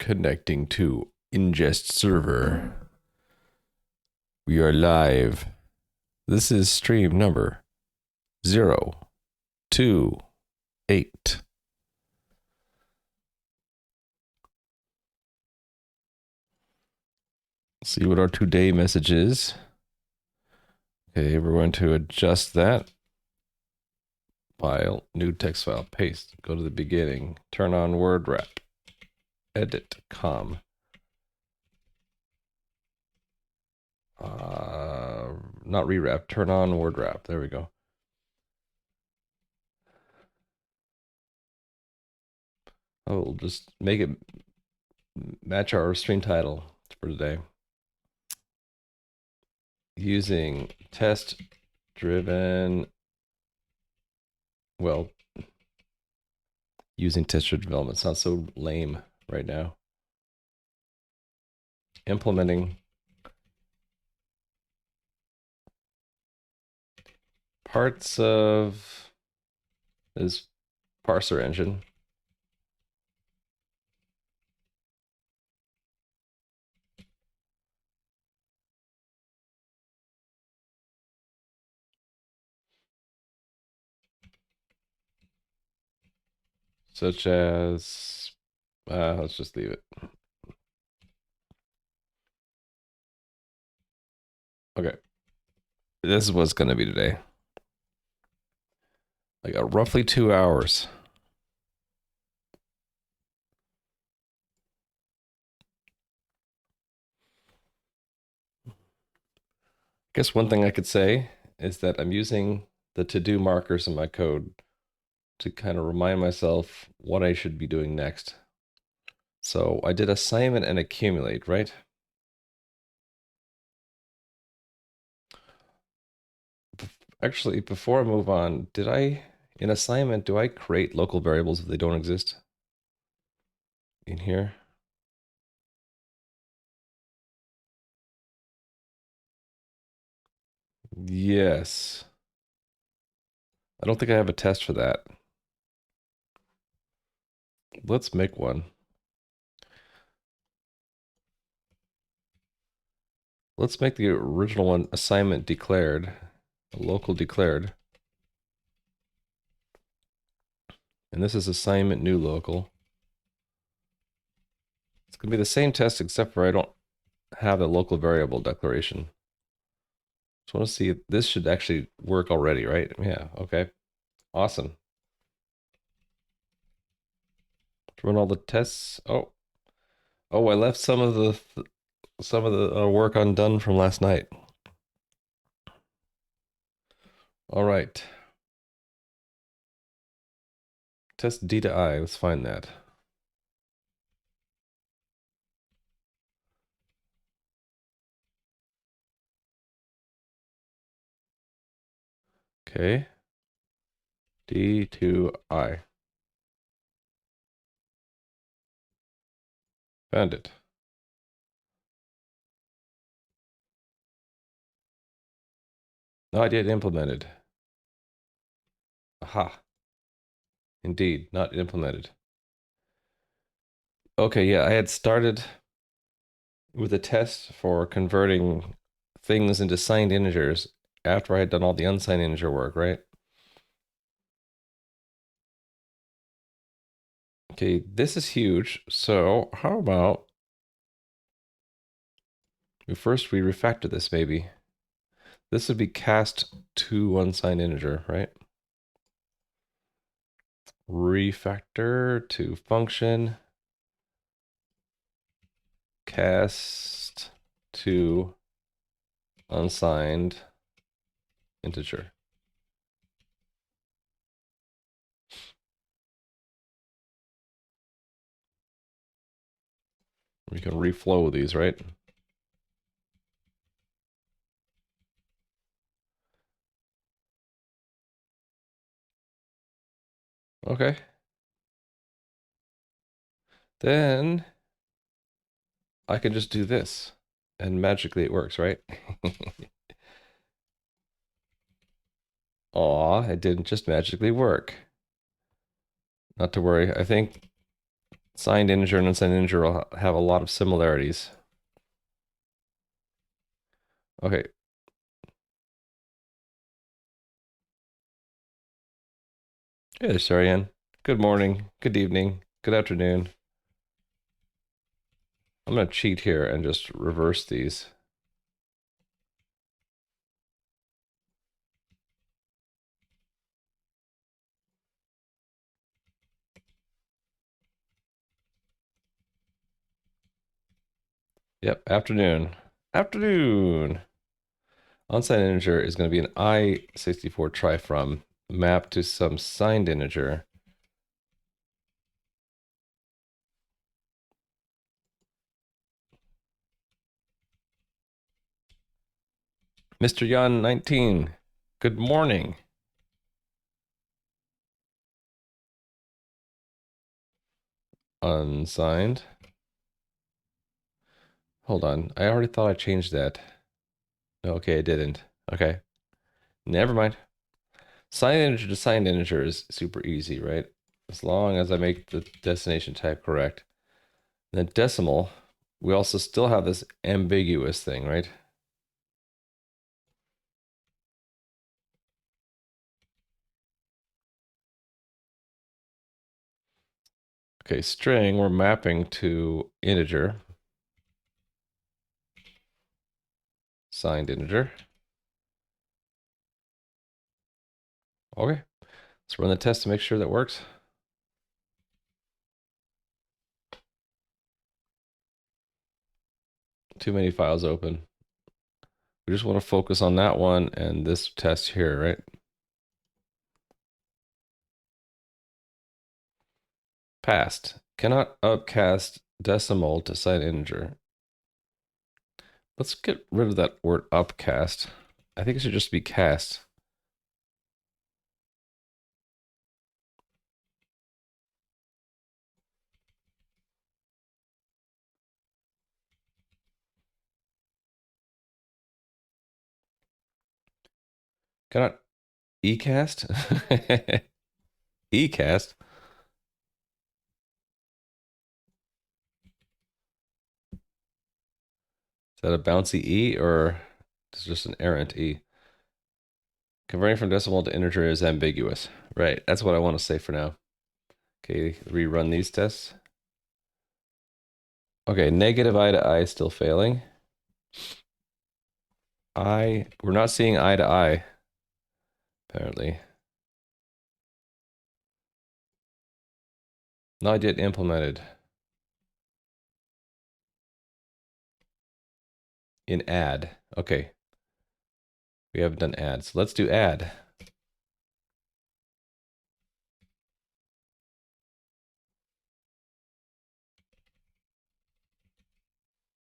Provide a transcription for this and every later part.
Connecting to ingest server. We are live. This is stream number 028. See what our today message is. Okay, we're going to adjust that. File, new text file, paste, go to the beginning, turn on word wrap, edit, com. Not rewrap, turn on word wrap. There we go. I'll just make it match our stream title for today. Using test-driven, well, using test-driven development sounds so lame right now. Implementing parts of this parser engine. Such as, let's just leave it. Okay. This is what's going to be today. I got roughly 2 hours. I guess one thing I could say is that I'm using the to-do markers in my code to kind of remind myself what I should be doing next. So I did assignment and accumulate, right? Actually, before I move on, in assignment, do I create local variables if they don't exist in here? Yes. I don't think I have a test for that. Let's make one. Let's make the original one assignment declared, local declared. And this is assignment new local. It's going to be the same test except for I don't have a local variable declaration. Just want to see if this should actually work already, right? Yeah, okay. Awesome. Run all the tests. Oh, I left some of the work undone from last night. All right. Test D to I. Let's find that. Okay. D to I. Found it. Not yet implemented. Aha. Indeed, not implemented. Okay, yeah, I had started with a test for converting things into signed integers after I had done all the unsigned integer work, right? Okay, this is huge. So how about we refactor this maybe. This would be cast to unsigned integer, right? Refactor to function cast to unsigned integer. We can reflow these, right? Okay. Then I can just do this and magically it works, right? Aw, it didn't just magically work. Not to worry. I think Signed integer and unsigned integer will have a lot of similarities. Okay. Hey there, Sarian. Good morning, good evening, good afternoon. I'm going to cheat here and just reverse these. Yep, afternoon. Afternoon. Unsigned integer is going to be an I64 try from mapped to some signed integer. Mr. Yan 19, good morning. Unsigned. Hold on, I already thought I changed that. Okay, I didn't. Okay, never mind. Signed integer to signed integer is super easy, right? As long as I make the destination type correct. Then decimal, we also still have this ambiguous thing, right? Okay, string, we're mapping to integer. Signed integer. Okay, let's run the test to make sure that works. Too many files open. We just want to focus on that one and this test here, right? Passed. Cannot upcast decimal to signed integer. Let's get rid of that word upcast. I think it should just be cast. Cannot ecast? Ecast? Is that a bouncy E or it's just an errant E? Converting from decimal to integer is ambiguous. Right, that's what I want to say for now. Okay, rerun these tests. Okay, negative I to I is still failing. We're not seeing I to I, apparently. Not yet implemented. In add. Okay. We haven't done add, so let's do add.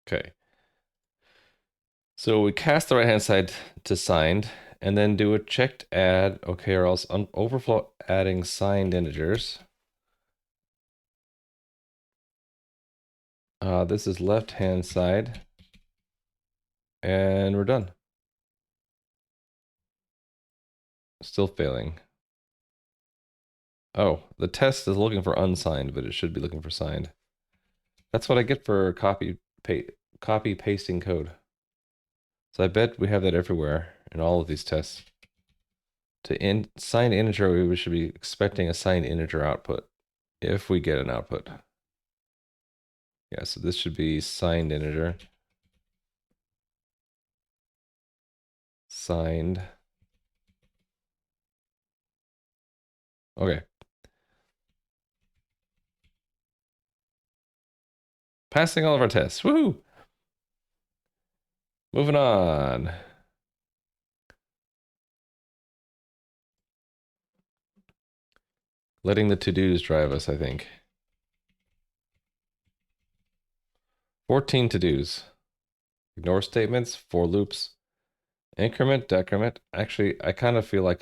Okay. So we cast the right-hand side to signed, and then do a checked add, okay, or else overflow adding signed integers. This is left-hand side, and we're done. Still failing. Oh, the test is looking for unsigned, but it should be looking for signed. That's what I get for copy pasting code. So I bet we have that everywhere in all of these tests. To signed integer, we should be expecting a signed integer output if we get an output. Yeah, so this should be signed integer. Signed. Okay. Passing all of our tests. Woohoo! Moving on. Letting the to-dos drive us, I think. 14 to-dos. Ignore statements, for loops, increment, decrement. Actually, I kind of feel like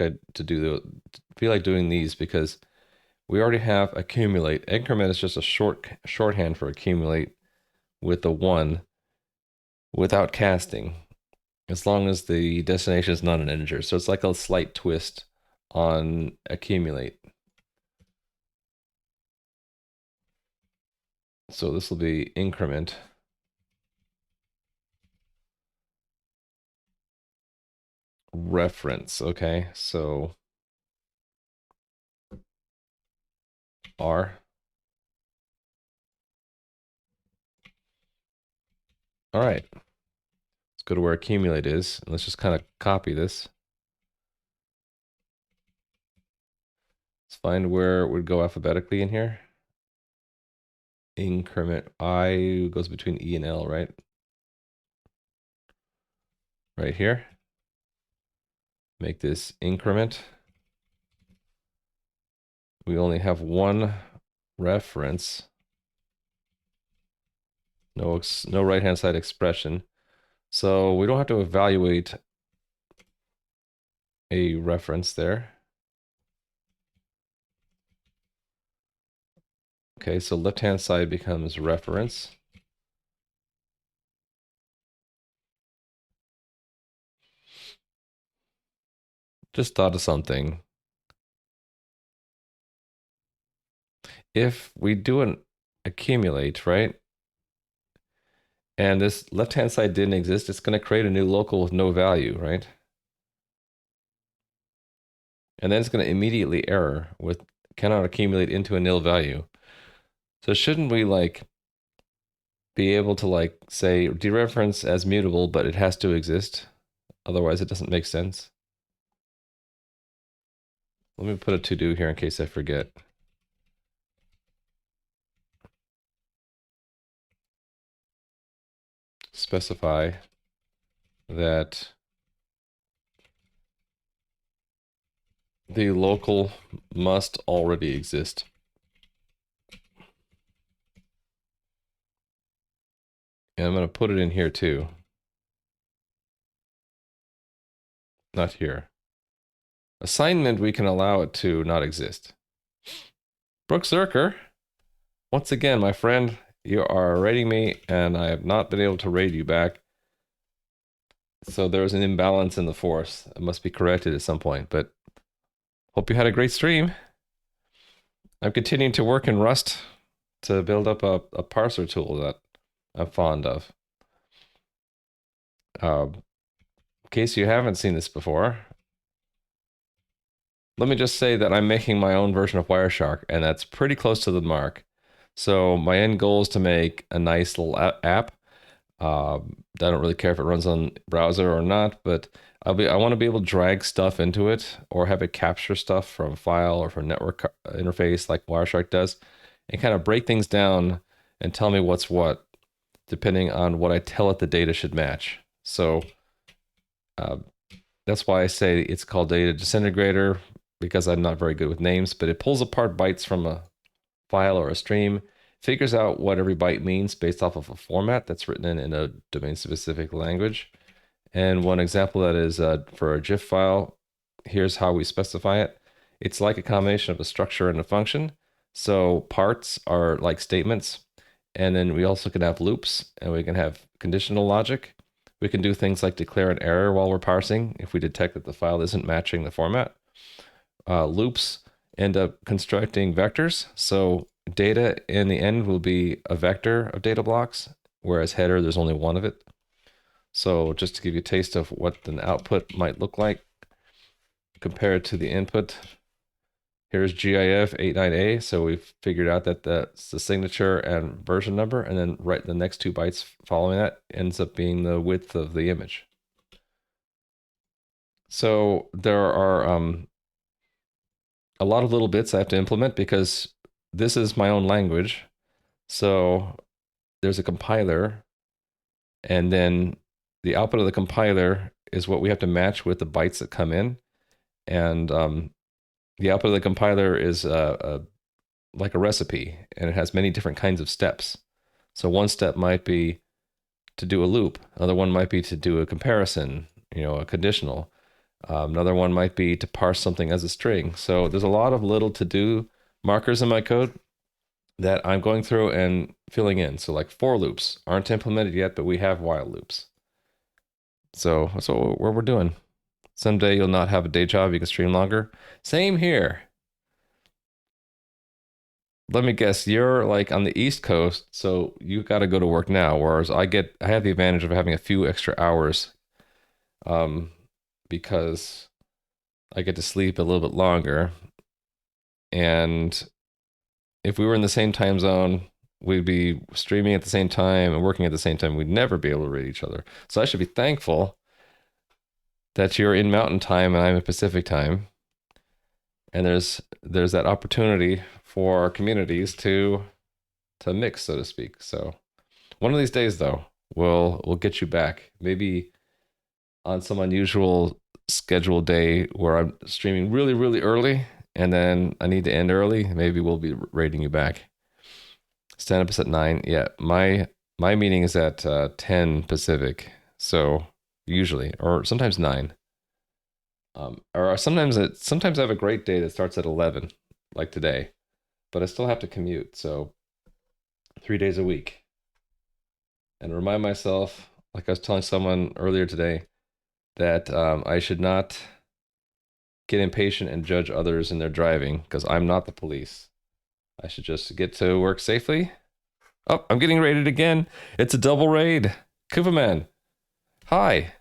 doing these because we already have accumulate. Increment is just a shorthand for accumulate with a 1 without casting, as long as the destination is not an integer. So it's like a slight twist on accumulate. So this will be increment. Reference, okay, so R. All right, let's go to where accumulate is, and let's just kind of copy this. Let's find where it would go alphabetically in here. Increment I goes between E and L, right? Right here. Make this increment. We only have one reference. No right-hand side expression. So we don't have to evaluate a reference there. Okay, so left-hand side becomes reference. Just thought of something. If we do an accumulate, right? And this left-hand side didn't exist, it's going to create a new local with no value, right? And then it's going to immediately error with cannot accumulate into a nil value. So shouldn't we like be able to like say dereference as mutable, but it has to exist? Otherwise it doesn't make sense. Let me put a to-do here in case I forget. Specify that the local must already exist. And I'm going to put it in here too. Not here. Assignment, we can allow it to not exist. Brooke Zerker, once again, my friend, you are rating me, and I have not been able to rate you back. So there was an imbalance in the force. It must be corrected at some point, but hope you had a great stream. I'm continuing to work in Rust to build up a parser tool that I'm fond of. In case you haven't seen this before, let me just say that I'm making my own version of Wireshark, and that's pretty close to the mark. So my end goal is to make a nice little app. I don't really care if it runs on browser or not, but I want to be able to drag stuff into it or have it capture stuff from file or from network interface like Wireshark does, and kind of break things down and tell me what's what, depending on what I tell it the data should match. So that's why I say it's called DataDisintegrator, because I'm not very good with names, but it pulls apart bytes from a file or a stream, figures out what every byte means based off of a format that's written in a domain-specific language. And one example that is for a GIF file, here's how we specify it. It's like a combination of a structure and a function. So parts are like statements. And then we also can have loops, and we can have conditional logic. We can do things like declare an error while we're parsing if we detect that the file isn't matching the format. Loops end up constructing vectors. So data in the end will be a vector of data blocks, whereas header, there's only one of it. So just to give you a taste of what an output might look like compared to the input, here's GIF 89A. So we've figured out that that's the signature and version number, and then right the next 2 bytes following that ends up being the width of the image. So there are a lot of little bits I have to implement because this is my own language. So there's a compiler, and then the output of the compiler is what we have to match with the bytes that come in. And the output of the compiler is like a recipe, and it has many different kinds of steps. So one step might be to do a loop. Another one might be to do a comparison, a conditional. Another one might be to parse something as a string. So there's a lot of little to-do markers in my code that I'm going through and filling in. So like for loops aren't implemented yet, but we have while loops. So that's what we're doing. Someday you'll not have a day job, you can stream longer. Same here. let me guess, you're like on the East Coast, so you got to go to work now, whereas I have the advantage of having a few extra hours, um, because I get to sleep a little bit longer. And if we were in the same time zone, we'd be streaming at the same time and working at the same time. We'd never be able to read each other. So I should be thankful that you're in Mountain Time and I'm in Pacific Time. And there's that opportunity for our communities to mix, so to speak. So one of these days, though, we'll get you back. Maybe on some unusual scheduled day where I'm streaming really, really early, and then I need to end early. Maybe we'll be raiding you back. Stand up is at 9. Yeah, my meeting is at 10 Pacific. So usually, or sometimes 9. Or sometimes I have a great day that starts at 11, like today, but I still have to commute. So 3 days a week, and remind myself, like I was telling someone earlier today, that I should not get impatient and judge others in their driving because I'm not the police. I should just get to work safely. Oh, I'm getting raided again. It's a double raid. Kuvaman, hi.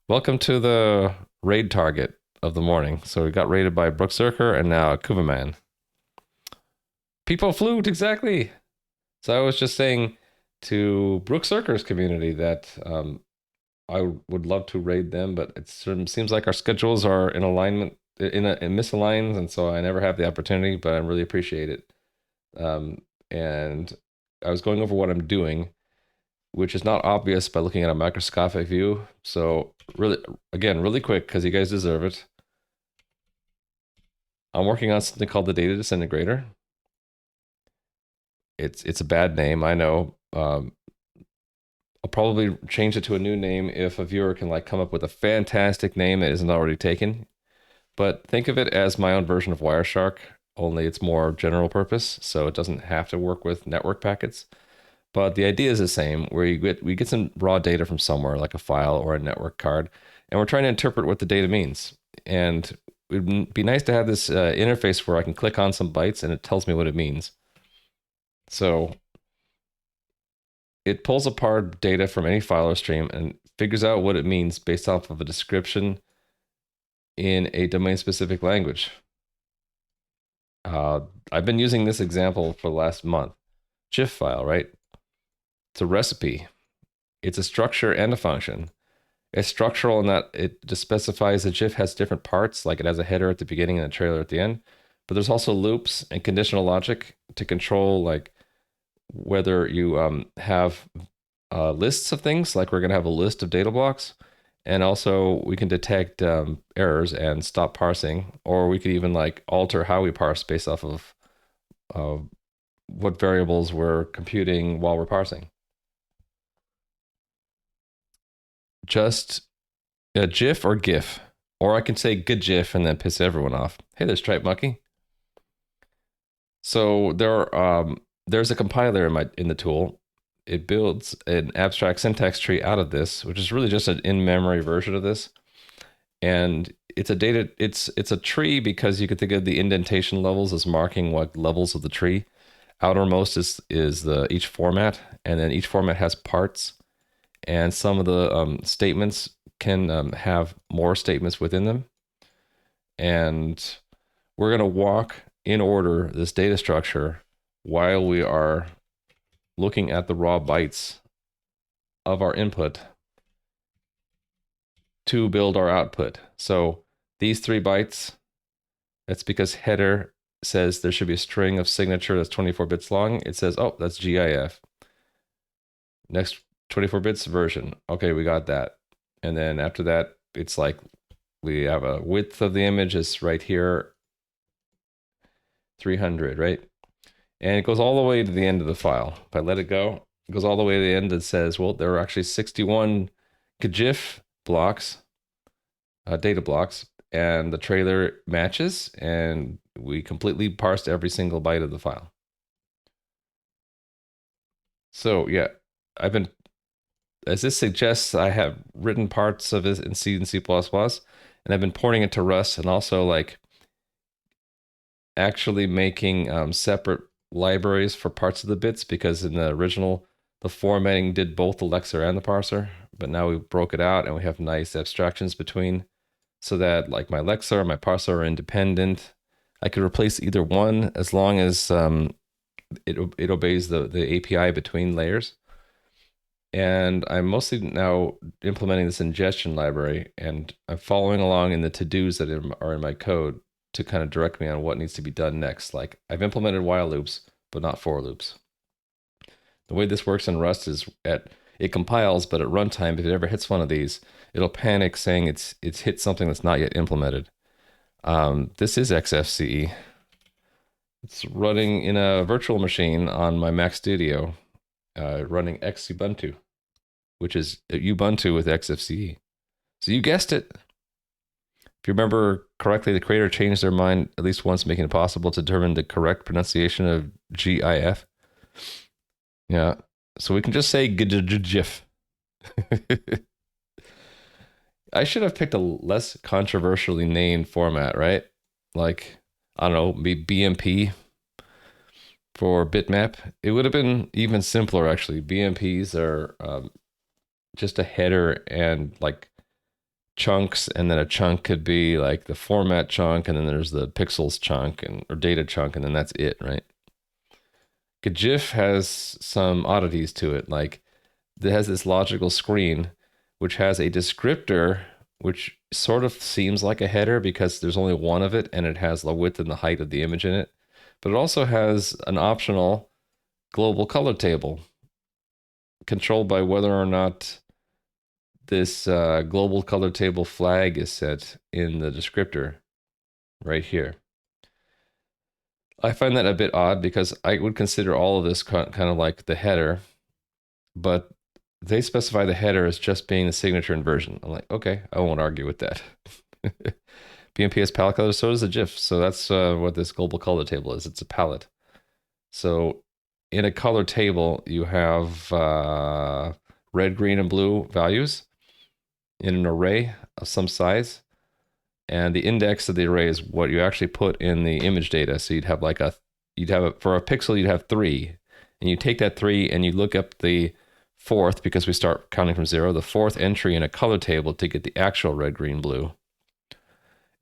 Welcome to the raid target of the morning. So we got raided by Brookzerker and now Kuvaman. People flute, exactly. So I was just saying to Brookzerker's community that I would love to raid them, but it seems like our schedules are in alignment, in misaligns, and so I never have the opportunity. But I really appreciate it. And I was going over what I'm doing, which is not obvious by looking at a microscopic view. So really, again, really quick, because you guys deserve it. I'm working on something called the DataDisintegrator. It's a bad name, I know. I'll probably change it to a new name if a viewer can like come up with a fantastic name that isn't already taken. But think of it as my own version of Wireshark, only it's more general purpose, so it doesn't have to work with network packets. But the idea is the same, where we get some raw data from somewhere, like a file or a network card, and we're trying to interpret what the data means. And it'd be nice to have this interface where I can click on some bytes and it tells me what it means. So it pulls apart data from any file or stream and figures out what it means based off of a description in a domain-specific language. I've been using this example for the last month. GIF file, right? It's a recipe. It's a structure and a function. It's structural in that it just specifies that GIF has different parts, like it has a header at the beginning and a trailer at the end. But there's also loops and conditional logic to control like whether you have lists of things, like we're going to have a list of data blocks. And also we can detect errors and stop parsing, or we could even like alter how we parse based off of what variables we're computing while we're parsing. Just a GIF or GIF, or I can say good GIF and then piss everyone off. Hey there, Stripe Monkey. So there's a compiler in the tool. It builds an abstract syntax tree out of this, which is really just an in-memory version of this. And it's a tree because you could think of the indentation levels as marking what levels of the tree. Outermost is each format, and then each format has parts, and some of the statements can have more statements within them. And we're going to walk in order this data structure while we are looking at the raw bytes of our input to build our output. So these 3 bytes, that's because header says there should be a string of signature that's 24 bits long. It says, oh, that's GIF. Next 24 bits version. Okay, we got that. And then after that, it's like we have a width of the image is right here, 300, right? And it goes all the way to the end of the file. If I let it go, it goes all the way to the end and says, well, there are actually 61 GIF blocks, data blocks, and the trailer matches, and we completely parsed every single byte of the file. So yeah, as this suggests, I have written parts of it in C and C++, and I've been porting it to Rust, and also like actually making separate libraries for parts of the bits, because in the original, the formatting did both the lexer and the parser, but now we broke it out and we have nice abstractions between, so that like my lexer and my parser are independent. I could replace either one as long as it obeys the API between layers. And I'm mostly now implementing this ingestion library, and I'm following along in the to-dos that are in my code to kind of direct me on what needs to be done next. Like I've implemented while loops, but not for loops. The way this works in Rust is it compiles, but at runtime, if it ever hits one of these, it'll panic saying it's hit something that's not yet implemented. This is XFCE. It's running in a virtual machine on my Mac Studio, running Xubuntu, which is Ubuntu with XFCE. So you guessed it. If you remember correctly, the creator changed their mind at least once, making it possible to determine the correct pronunciation of GIF. Yeah, so we can just say GIF. I should have picked a less controversially named format, right? Like, I don't know, maybe BMP for bitmap. It would have been even simpler, actually. BMPs are just a header and like chunks, and then a chunk could be like the format chunk, and then there's the pixels chunk or data chunk, and then that's it, right? GIF has some oddities to it, like it has this logical screen which has a descriptor which sort of seems like a header because there's only one of it and it has the width and the height of the image in it, but it also has an optional global color table controlled by whether or not this global color table flag is set in the descriptor right here. I find that a bit odd because I would consider all of this kind of like the header, but they specify the header as just being the signature inversion. I'm like, okay, I won't argue with that. BMP has palette color, so does the GIF. So that's what this global color table is. It's a palette. So in a color table, you have red, green, and blue values in an array of some size. And the index of the array is what you actually put in the image data. So you'd have like for a pixel, you'd have 3. And you take that 3 and you look up the fourth, because we start counting from 0, the fourth entry in a color table to get the actual red, green, blue.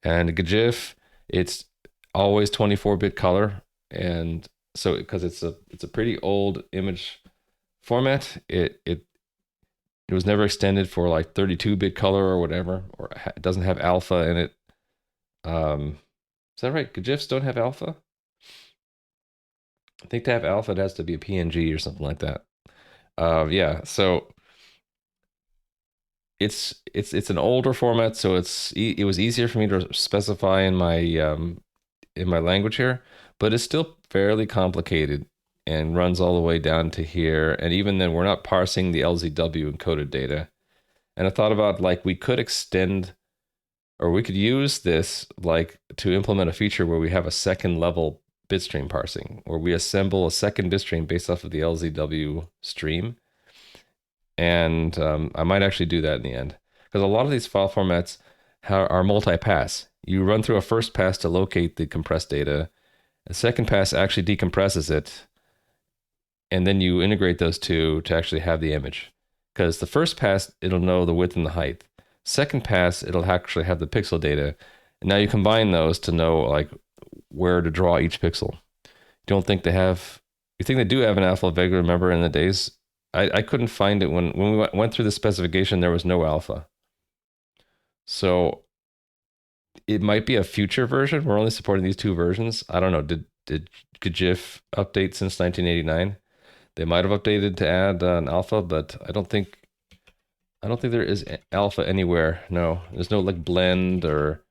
And GIF, it's always 24-bit color. And so because it's a pretty old image format, it was never extended for like 32-bit color or whatever, or it doesn't have alpha in it. Is that right? GIFs don't have alpha? I think to have alpha, it has to be a PNG or something like that. Yeah, so it's an older format, so it was easier for me to specify in my language here, but it's still fairly complicated and runs all the way down to here. And even then, we're not parsing the LZW encoded data. And I thought about like we could extend, or we could use this like to implement a feature where we have a second level bitstream parsing, where we assemble a second bitstream based off of the LZW stream. And I might actually do that in the end, because a lot of these file formats are multi-pass. You run through a first pass to locate the compressed data. A second pass actually decompresses it, and then you integrate those two to actually have the image. Because the first pass, it'll know the width and the height. Second pass, it'll actually have the pixel data. And now you combine those to know like where to draw each pixel. You think they do have an alpha, vaguely remember in the days. I couldn't find it when we went through the specification, there was no alpha. So it might be a future version. We're only supporting these 2 versions. I don't know. Did GIF update since 1989? They might have updated to add an alpha, but I don't think there is alpha anywhere. No, there's no like blend or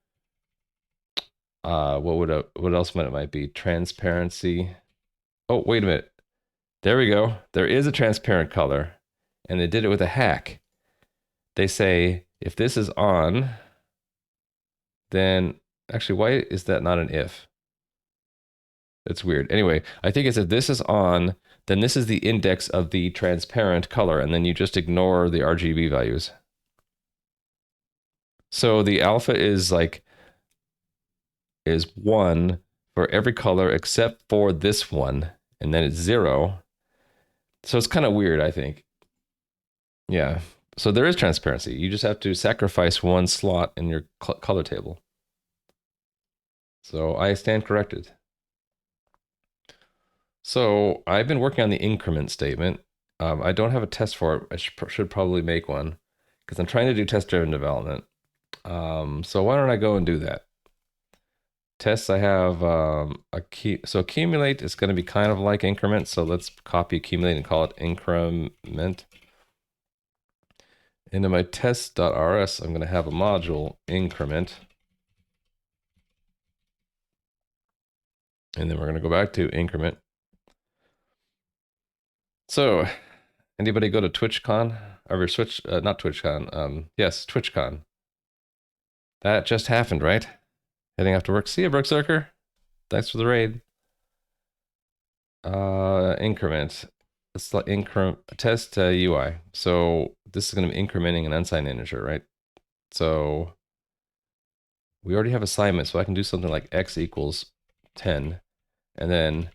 what else might be? Transparency. Oh, wait a minute. There we go. There is a transparent color, and they did it with a hack. They say if this is on, then actually, why is that not an if? That's weird. Anyway, I think it's if this is on, then this is the index of the transparent color, and then you just ignore the RGB values. So the alpha is 1 for every color except for this one, and then it's 0. So it's kind of weird, I think. Yeah. So there is transparency. You just have to sacrifice one slot in your color table. So I stand corrected. So I've been working on the increment statement. I don't have a test for it. I should probably make one because I'm trying to do test-driven development. So why don't I go and do that? Tests, I have a key. So accumulate is going to be kind of like increment. So let's copy accumulate and call it increment. Into my test.rs, I'm going to have a module increment. And then we're going to go back to increment. So anybody go to TwitchCon? Or Switch, not TwitchCon. Yes, TwitchCon. That just happened, right? Heading off to work. See you, Brookzerker. Thanks for the raid. Increment. It's like increment test UI. So this is going to be incrementing an unsigned integer, right? So we already have assignment, so I can do something like x equals 10, and then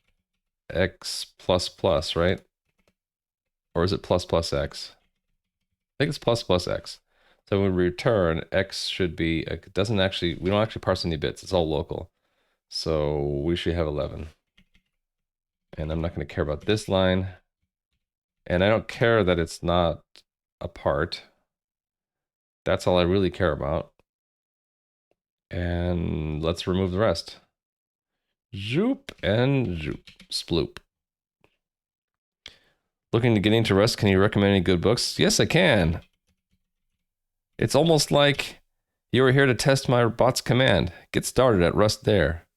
x plus plus, right? Or is it plus plus x? I think it's plus plus x. So when we return, x should be, it doesn't actually, we don't actually parse any bits. It's all local. So we should have 11. And I'm not going to care about this line. And I don't care that it's not a part. That's all I really care about. And let's remove the rest. Zoop and zoop. Sploop. Looking to get into Rust, can you recommend any good books? Yes, I can. It's almost like you were here to test my bot's command. Get started at Rust there.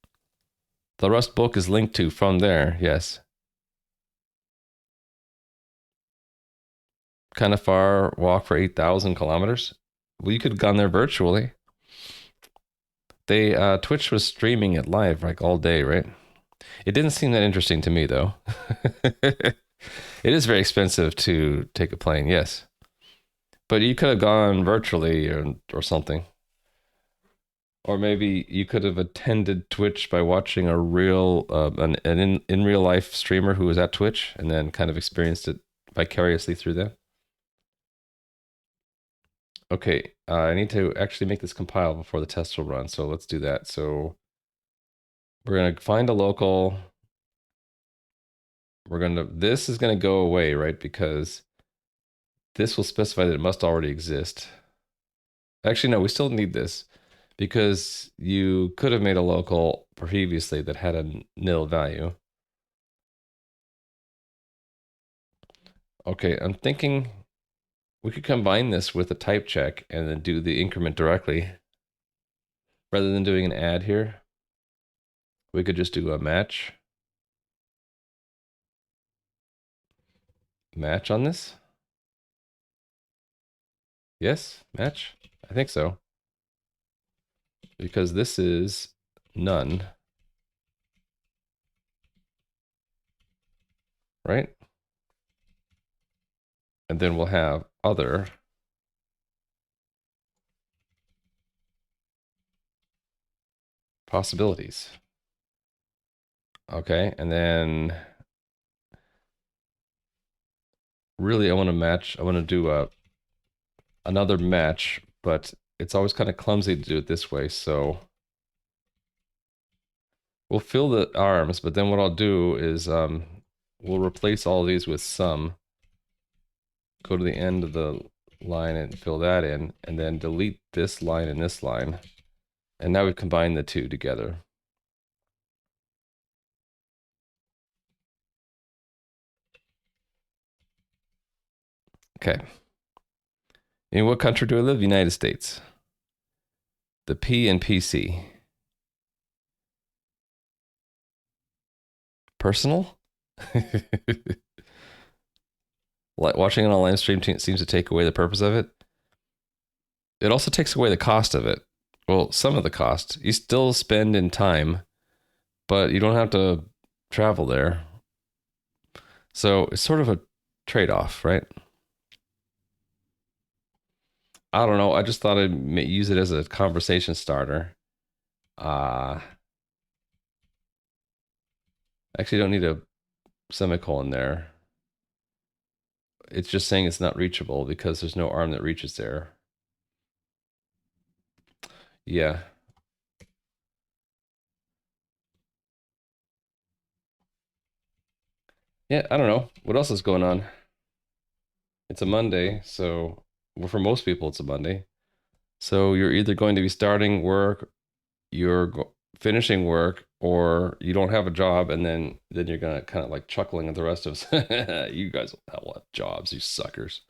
The Rust book is linked to from there, yes. Kind of far walk for 8,000 kilometers. Well, you could have gone there virtually. They Twitch was streaming it live like all day, right? It didn't seem that interesting to me though. It is very expensive to take a plane, yes. But you could have gone virtually or something. Or maybe you could have attended Twitch by watching a real an in real life streamer who was at Twitch and then kind of experienced it vicariously through them. Okay, I need to actually make this compile before the test will run, so let's do that. So we're gonna find a local. This is gonna go away, right? Because this will specify that it must already exist. Actually, no, we still need this because you could have made a local previously that had a nil value. Okay, I'm thinking we could combine this with a type check and then do the increment directly. Rather than doing an add here, we could just do a match. Match on this? Yes, match? I think so. Because this is none. Right? And then we'll have other. Possibilities. Okay, and then really I want to match, I want to do another match, but it's always kind of clumsy to do it this way, so we'll fill the arms, but then what I'll do is we'll replace all these with sum. Go to the end of the line and fill that in, and then delete this line and this line. And now we've combined the two together. Okay. In what country do I live? United States. The P in PC. Personal? Like watching an online stream seems to take away the purpose of it. It also takes away the cost of it. Well, some of the cost. You still spend in time, but you don't have to travel there. So it's sort of a trade-off, right? I don't know. I just thought I'd use it as a conversation starter. Actually, don't need a semicolon there. It's just saying it's not reachable because there's no arm that reaches there. Yeah. Yeah, I don't know. What else is going on? It's a Monday, so well, for most people, it's a Monday. So you're either going to be starting work, finishing work, or you don't have a job, and then you're gonna kind of like chuckling at the rest of us. You guys will have jobs, you suckers.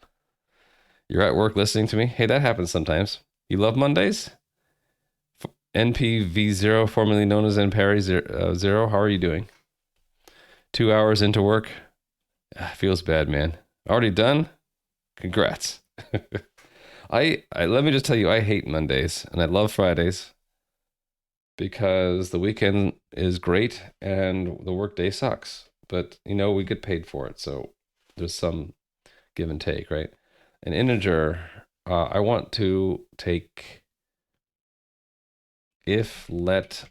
You're at work listening to me. Hey, that happens sometimes. You love Mondays? NPV0, formerly known as NPARI0. How are you doing? 2 hours into work. Feels bad, man. Already done? Congrats. I let me just tell you, I hate Mondays and I love Fridays because the weekend is great and the workday sucks. But you know, we get paid for it, so there's some give and take, right? An integer, I want to take if let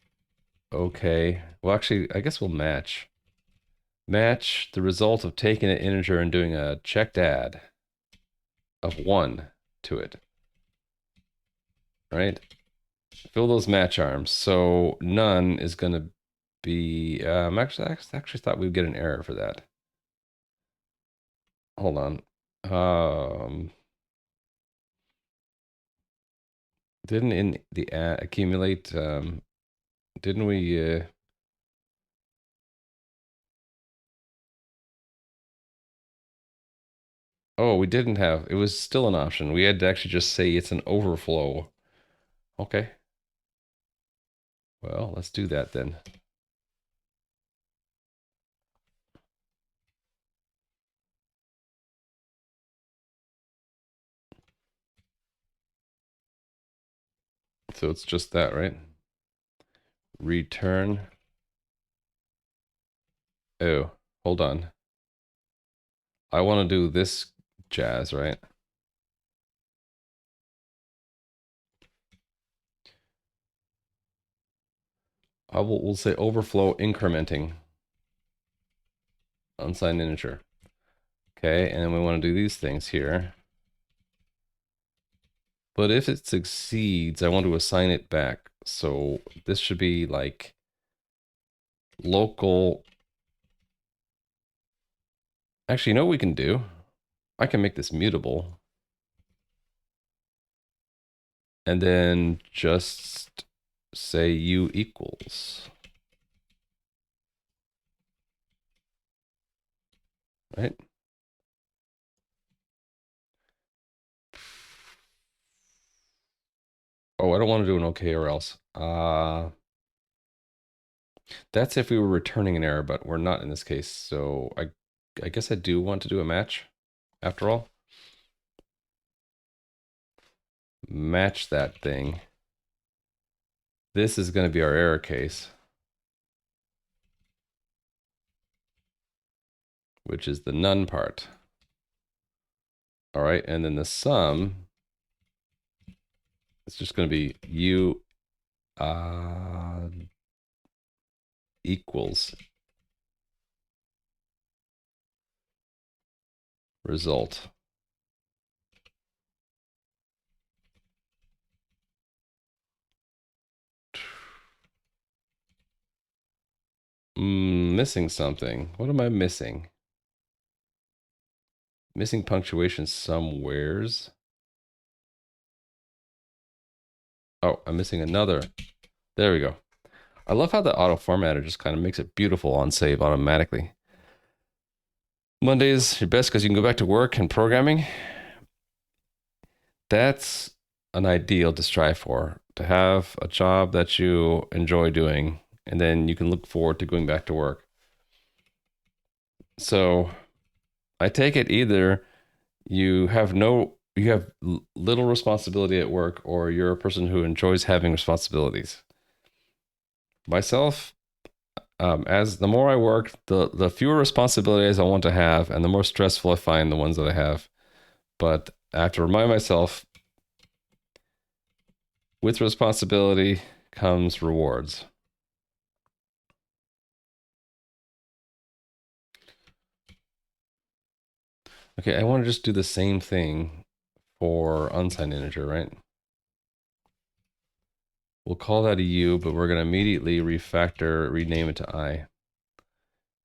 okay. Well, actually, I guess we'll match. Match the result of taking an integer and doing a checked add of 1 to it, right? Fill those match arms. So none is going to be, I actually thought we'd get an error for that. Hold on. Didn't in the accumulate, didn't we, oh, we didn't have, it was still an option. We had to actually just say it's an overflow. Okay. Well, let's do that then. So it's just that, right? Return. Oh, hold on. I want to do this jazz, right? We'll say overflow incrementing unsigned integer. Okay, and then we want to do these things here. But if it succeeds, I want to assign it back. So this should be like local. Actually, you know what we can do? I can make this mutable. And then just say u equals. Right? Oh, I don't want to do an okay or else. That's if we were returning an error, but we're not in this case. So I guess I do want to do a match after all. Match that thing. This is going to be our error case, which is the none part. All right, and then the sum is just going to be u equals result. Missing something. What am I missing? Missing punctuation somewheres. Oh, I'm missing another. There we go. I love how the auto formatter just kind of makes it beautiful on save automatically. Monday's your best because you can go back to work and programming. That's an ideal to strive for, to have a job that you enjoy doing, and then you can look forward to going back to work. So I take it either you have little responsibility at work, or you're a person who enjoys having responsibilities. Myself, as the more I work, the fewer responsibilities I want to have, and the more stressful I find the ones that I have. But I have to remind myself, with responsibility comes rewards. Okay, I want to just do the same thing for unsigned integer, right? We'll call that a U, but we're going to immediately refactor, rename it to I.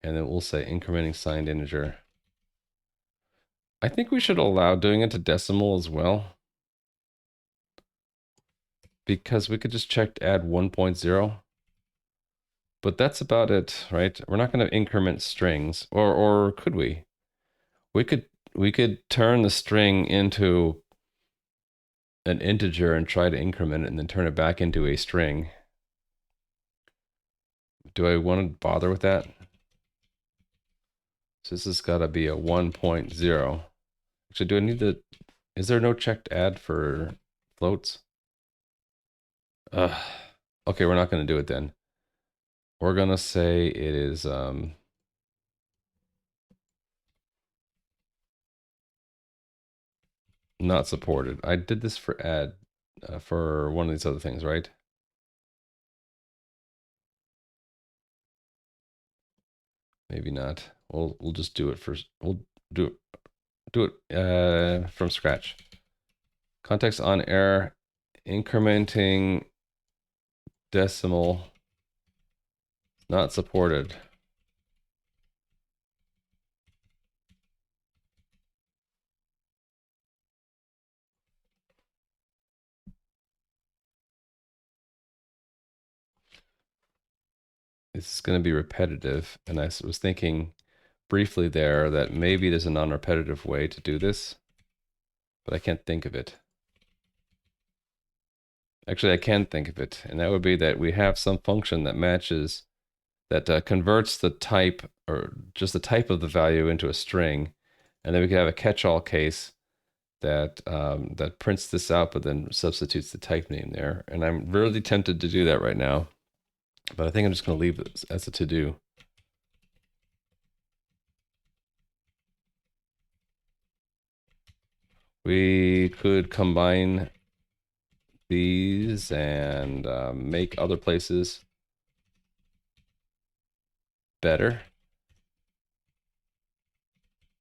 And then we'll say incrementing signed integer. I think we should allow doing it to decimal as well, because we could just check to add 1.0. But that's about it, right? We're not going to increment strings, or could we? We could turn the string into an integer and try to increment it and then turn it back into a string. Do I want to bother with that? So this has got to be a 1.0. Actually, do I need to, is there no checked add for floats? Okay, we're not going to do it then. We're going to say it is not supported. I did this for add for one of these other things, right? Maybe not. We'll just do it first. We'll do it from scratch. Context on error, incrementing decimal not supported. This is going to be repetitive, and I was thinking briefly there that maybe there's a non-repetitive way to do this, but I can't think of it. Actually, I can think of it, and that would be that we have some function that matches, that converts the type, or just the type of the value into a string, and then we could have a catch-all case that that prints this out, but then substitutes the type name there. And I'm really tempted to do that right now, but I think I'm just going to leave it as a to-do. We could combine these and make other places better.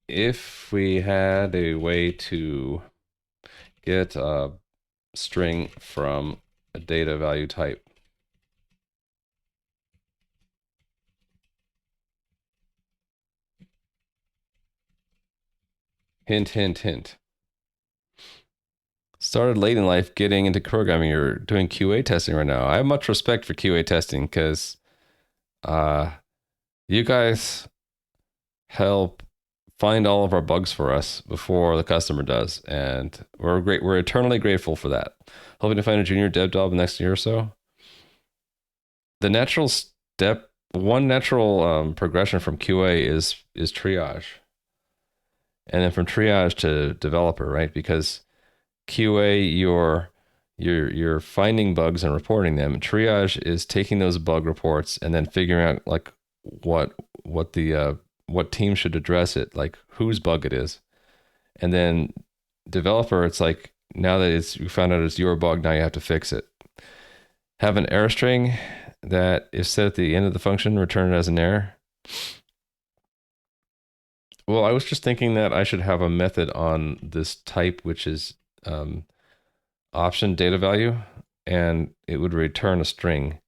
If we had a way to get a string from a data value type. Hint, hint, hint. Started late in life getting into programming. You're doing QA testing right now. I have much respect for QA testing because you guys help find all of our bugs for us before the customer does, and we're eternally grateful for that. Hoping to find a junior dev job next year or so. The natural step, one natural progression from QA is triage, and then from triage to developer, right? Because QA, you're finding bugs and reporting them. Triage is taking those bug reports and then figuring out like what team should address it, like whose bug it is. And then developer, it's like, now that you found out it's your bug, now you have to fix it. Have an error string that, if set at the end of the function, return it as an error. Well, I was just thinking that I should have a method on this type, which is option data value, and it would return a string.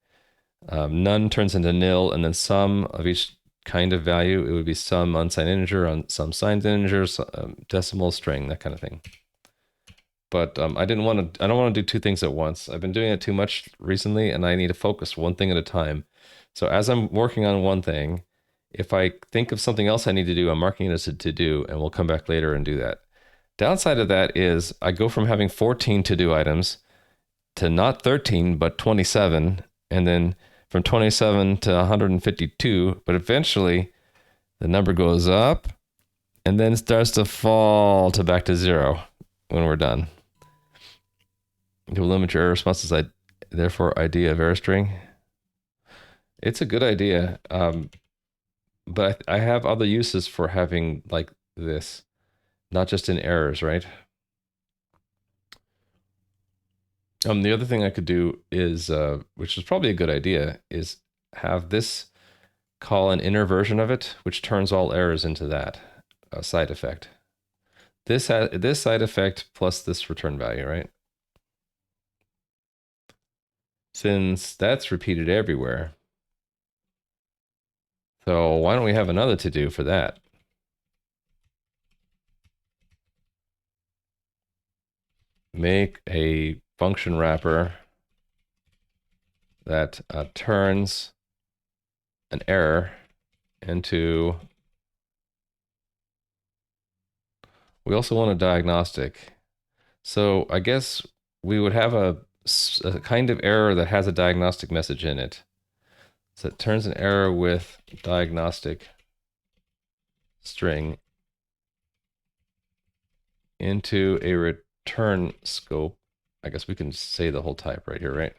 None turns into nil, and then some of each kind of value, it would be some unsigned integer, on some signed integer, decimal, string, that kind of thing. But I don't want to do two things at once. I've been doing it too much recently, and I need to focus one thing at a time. So as I'm working on one thing, if I think of something else I need to do, I'm marking it as a to-do, and we'll come back later and do that. Downside of that is I go from having 14 to-do items to not 13, but 27, and then from 27 to 152, but eventually the number goes up and then starts to fall to back to 0 when we're done. To limit your error responses, therefore idea of error string. It's a good idea, but I have other uses for having like this, not just in errors, right? The other thing I could do is, which is probably a good idea, is have this call an inner version of it, which turns all errors into that side effect. this side effect plus this return value, right? Since that's repeated everywhere. So why don't we have another to do for that? Make a function wrapper that turns an error into. We also want a diagnostic. So I guess we would have a kind of error that has a diagnostic message in it. So it turns an error with diagnostic string into a return scope. I guess we can say the whole type right here, right?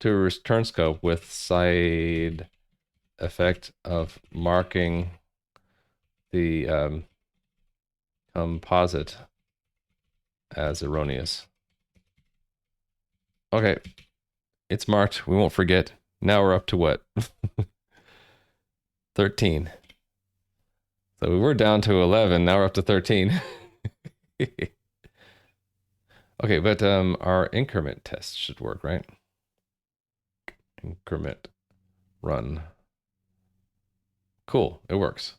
To a return scope with side effect of marking the composite as erroneous. Okay, it's marked. We won't forget. Now we're up to what? 13. So we were down to 11. Now we're up to 13. Okay, but our increment test should work, right? Increment run. Cool, it works.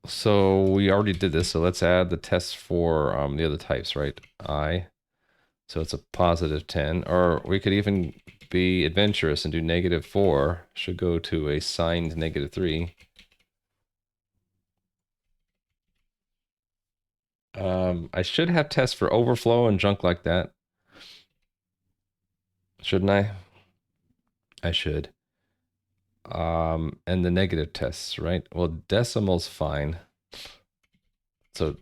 So we already did this, so let's add the test for the other types, right? So it's a positive 10, or we could even be adventurous and do -4, should go to a signed -3. I should have tests for overflow and junk like that. Shouldn't I? I should. And the negative tests, right? Well, decimal's fine. So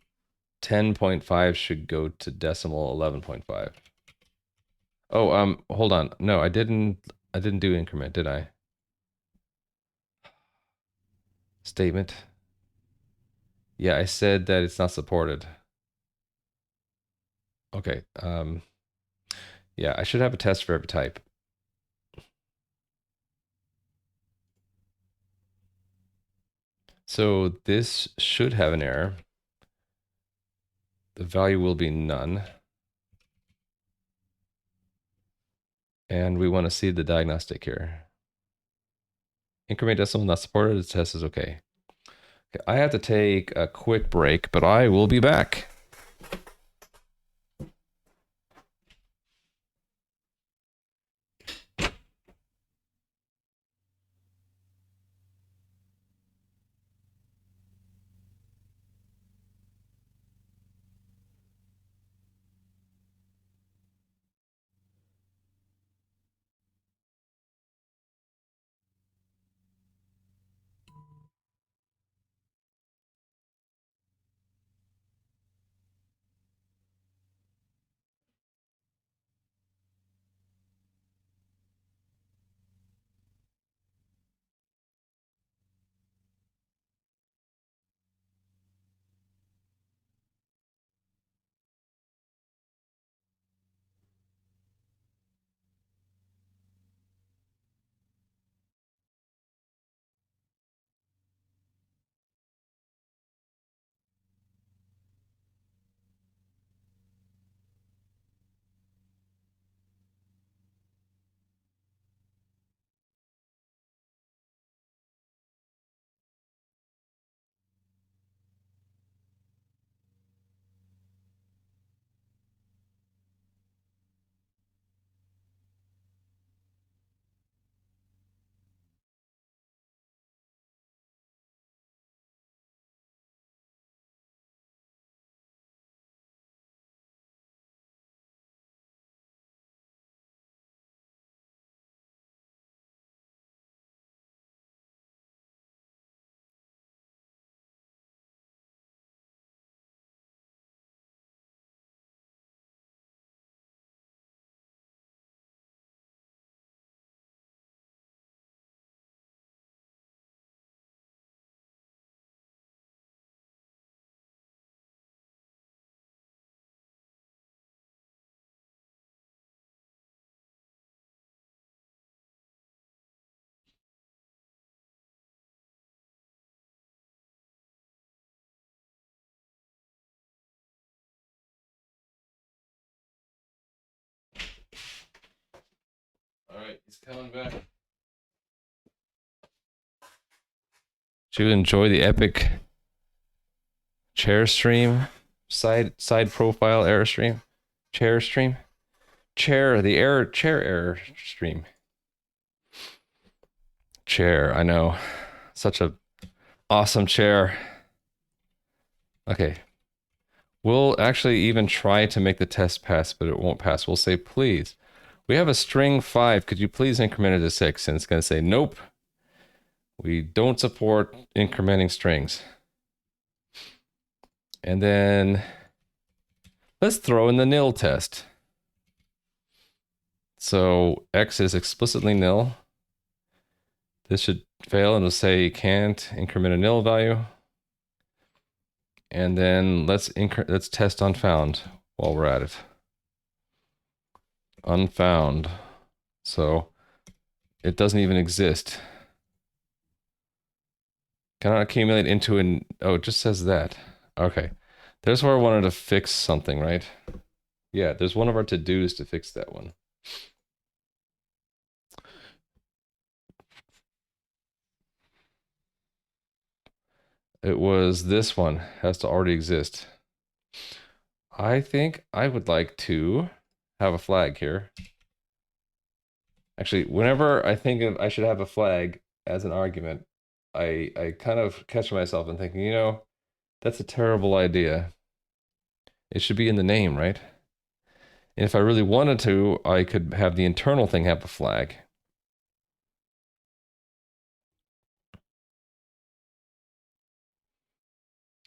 10.5 should go to decimal 11.5. Oh, hold on. No, I didn't do increment, did I? Statement. Yeah, I said that it's not supported. Okay. Yeah, I should have a test for every type. So this should have an error. The value will be none. And we want to see the diagnostic here. Increment decimal not supported. The test is okay. Okay, I have to take a quick break, but I will be back. right, he's coming back. Did you enjoy the epic chair stream? Side profile error stream? Chair stream? Chair error stream. Chair, I know. Such a awesome chair. Okay. We'll actually even try to make the test pass, but it won't pass. We'll say, please. We have a string 5. Could you please increment it to 6? And it's going to say, nope. We don't support incrementing strings. And then let's throw in the nil test. So x is explicitly nil. This should fail and it'll say can't increment a nil value. And then let's test unfound while we're at it. Unfound. So it doesn't even exist. Cannot accumulate into an... Oh, it just says that. Okay. There's where I wanted to fix something, right? Yeah, there's one of our to-dos to fix that one. It was this one. Has to already exist. I think I would like to have a flag here. Actually, whenever I think of I should have a flag as an argument, I kind of catch myself and thinking, you know, that's a terrible idea. It should be in the name, right? And if I really wanted to, I could have the internal thing have a flag.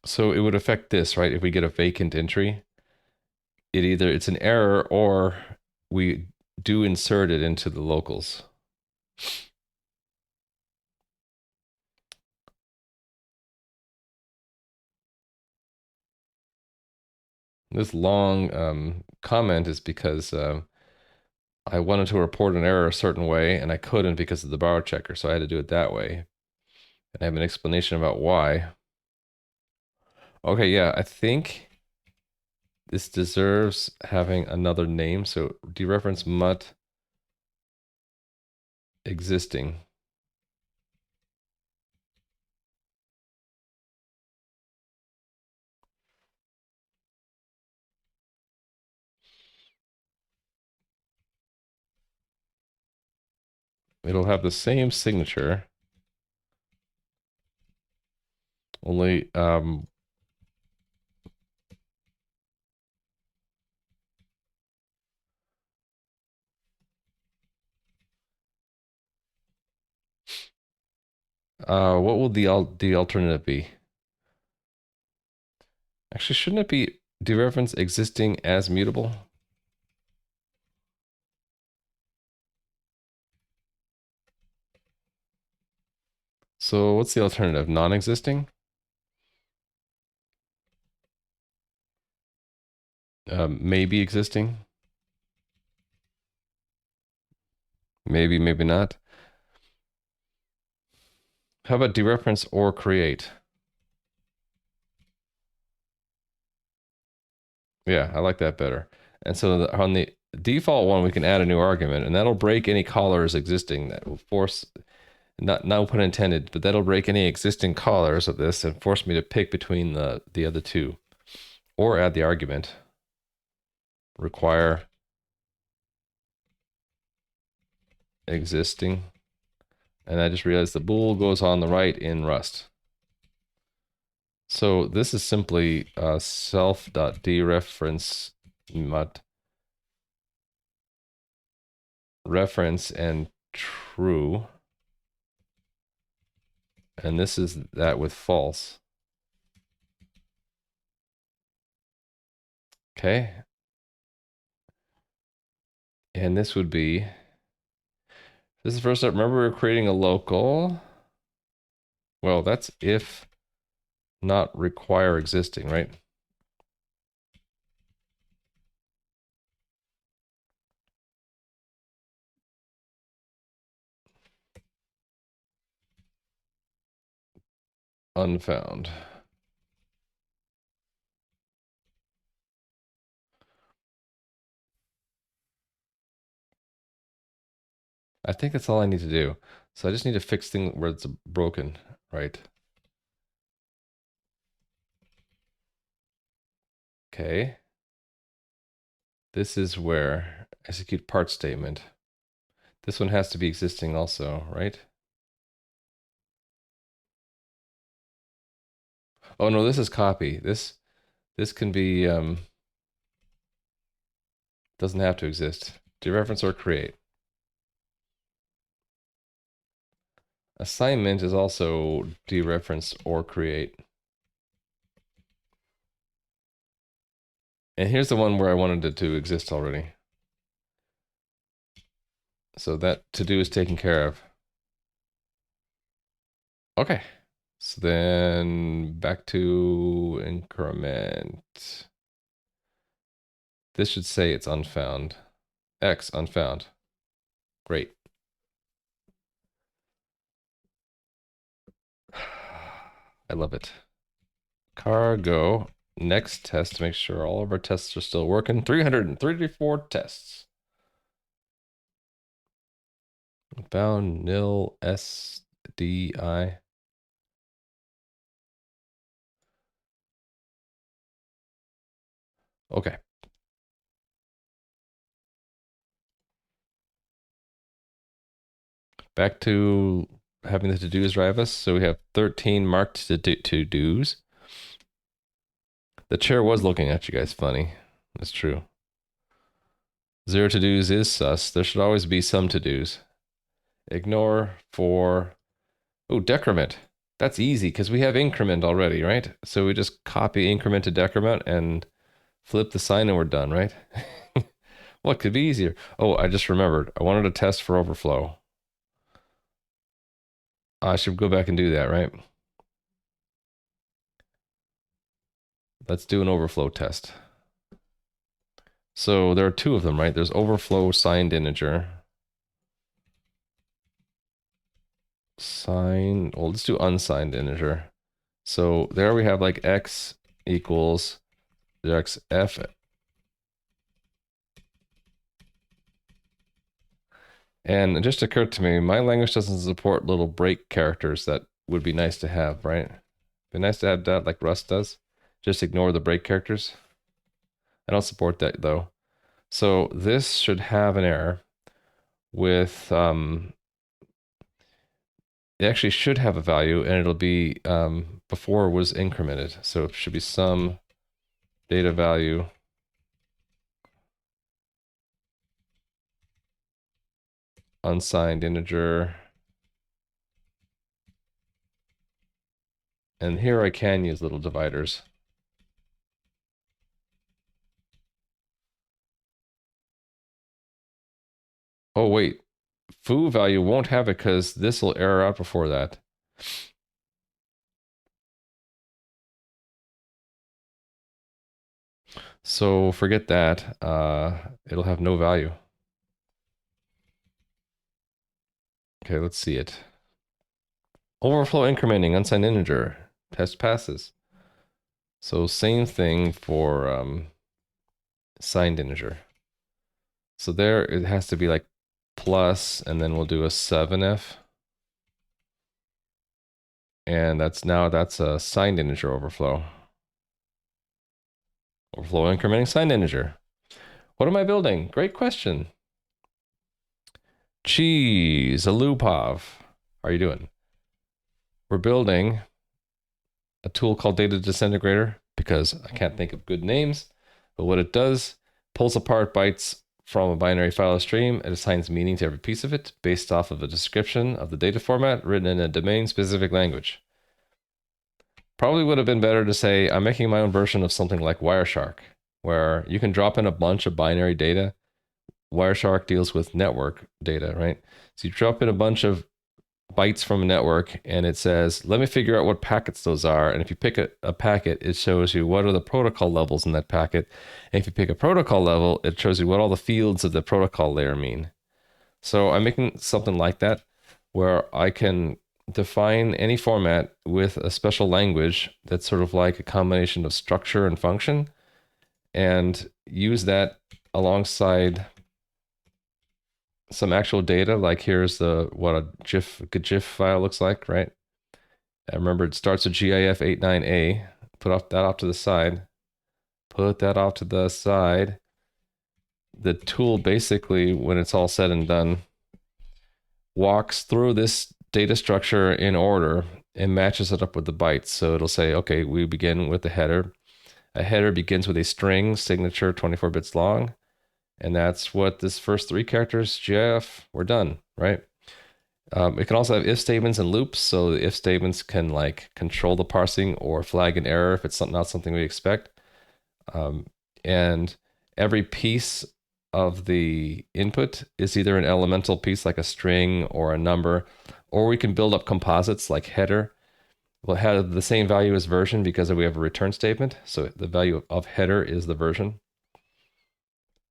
So it would affect this, right? If we get a vacant entry, it's an error or we do insert it into the locals. This long comment is because I wanted to report an error a certain way and I couldn't because of the borrow checker, so I had to do it that way. And I have an explanation about why. Okay, yeah, I think this deserves having another name. So dereference mut existing. It'll have the same signature, only what will the alternative be? Actually, shouldn't it be dereference existing as mutable? So what's the alternative? Non-existing? Maybe existing? Maybe, maybe not. How about dereference or create? Yeah, I like that better. And so on the default one, we can add a new argument, and that'll break any callers existing. That will force, not no pun intended, but that'll break any existing callers of this and force me to pick between the other two, or add the argument. Require existing, and I just realized the bool goes on the right in Rust. So this is simply self.dereference mut reference and true. And this is that with false. Okay. And this would be, this is first up. Remember, we were creating a local. Well, that's if not require existing, right? Unfound. I think that's all I need to do. So I just need to fix things where it's broken, right? Okay. This is where execute part statement. This one has to be existing also, right? Oh no, this is copy. This can be doesn't have to exist. Dereference or create. Assignment is also dereference or create. And here's the one where I wanted it to exist already. So that to do is taken care of. Okay. So then back to increment. This should say it's unfound. X unfound. Great. I love it. Cargo. Next test to make sure all of our tests are still working. 334 tests. Found nil SDI. Okay. Back to having the to-dos drive us. So we have 13 marked to-dos. The chair was looking at you guys funny. That's true. 0 to-dos is sus. There should always be some to-dos. Ignore for... Oh, decrement. That's easy because we have increment already, right? So we just copy increment to decrement and flip the sign and we're done, right? What could be easier? Oh, I just remembered. I wanted to test for overflow. I should go back and do that, right? Let's do an overflow test. So there are two of them, right? There's overflow signed integer. Well, let's do unsigned integer. So there we have like x equals x f. And it just occurred to me, my language doesn't support little break characters that would be nice to have, right? Be nice to have that like Rust does. Just ignore the break characters. I don't support that though. So this should have an error with it actually should have a value and it'll be before it was incremented. So it should be some data value unsigned integer. And here I can use little dividers. Oh wait, foo value won't have it because this will error out before that. So forget that. It'll have no value. Okay, let's see it. Overflow incrementing unsigned integer. Test passes. So same thing for signed integer. So there it has to be like plus, and then we'll do a 7f. And that's a signed integer overflow. Overflow incrementing signed integer. What am I building? Great question. Cheese, a Lupov. How are you doing? We're building a tool called DataDisintegrator because I can't think of good names. But what it does, pulls apart bytes from a binary file stream. It assigns meaning to every piece of it based off of a description of the data format written in a domain-specific language. Probably would have been better to say, I'm making my own version of something like Wireshark, where you can drop in a bunch of binary data. Wireshark deals with network data, right? So you drop in a bunch of bytes from a network and it says, let me figure out what packets those are. And if you pick a packet, it shows you what are the protocol levels in that packet. And if you pick a protocol level, it shows you what all the fields of the protocol layer mean. So I'm making something like that where I can define any format with a special language that's sort of like a combination of structure and function and use that alongside some actual data, like here's what a GIF file looks like, right? I remember it starts with GIF 89A. Put that off to the side. Put that off to the side. The tool basically, when it's all said and done, walks through this data structure in order and matches it up with the bytes. So it'll say, okay, we begin with the header. A header begins with a string signature 24 bits long. And that's what this first 3 characters, GIF, we're done, right? It can also have if statements and loops. So the if statements can like control the parsing or flag an error if it's not something we expect. And every piece of the input is either an elemental piece like a string or a number, or we can build up composites like header. Will have the same value as version because we have a return statement. So the value of header is the version.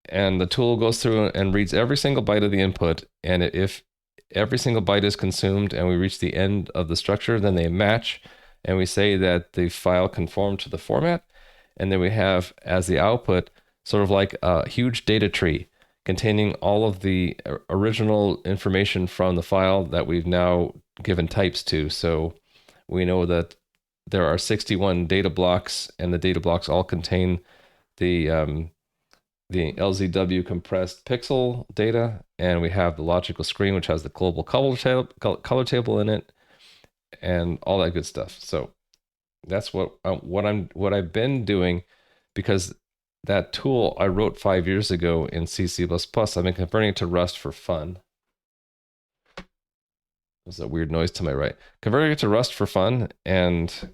And the tool goes through and reads every single byte of the input. And if every single byte is consumed and we reach the end of the structure, then they match. And we say that the file conformed to the format. And then we have as the output sort of like a huge data tree containing all of the original information from the file that we've now given types to. So we know that there are 61 data blocks, and the data blocks all contain the LZW compressed pixel data, and we have the logical screen, which has the global color table in it, and all that good stuff. So that's what I've been doing, because that tool I wrote 5 years ago in C++. I've been converting it to Rust for fun. There's a weird noise to my right. Converting it to Rust for fun and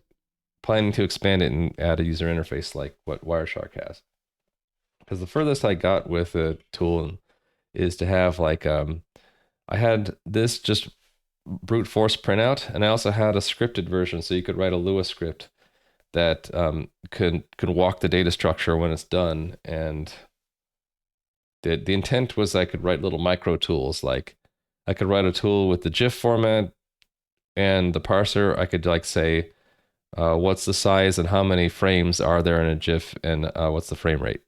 planning to expand it and add a user interface like what Wireshark has. Because the furthest I got with the tool is to have like, I had this just brute force printout, and I also had a scripted version, so you could write a Lua script that could walk the data structure when it's done. And the intent was I could write little micro tools, like I could write a tool with the GIF format and the parser. I could like say, what's the size and how many frames are there in a GIF, and what's the frame rate.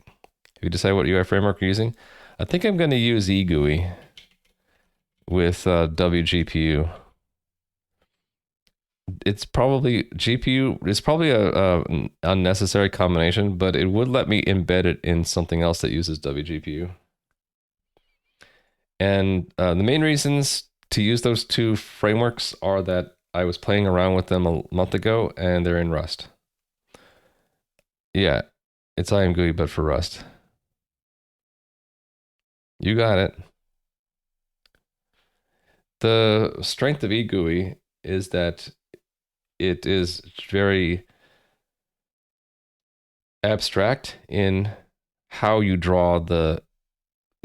You decide what UI framework you're using. I think I'm going to use eGUI with WGPU. It's probably GPU. It's probably a unnecessary combination, but it would let me embed it in something else that uses WGPU. And the main reasons to use those 2 frameworks are that I was playing around with them a month ago, and they're in Rust. Yeah, it's IMGUI, but for Rust. You got it. The strength of eGUI is that it is very abstract in how you draw the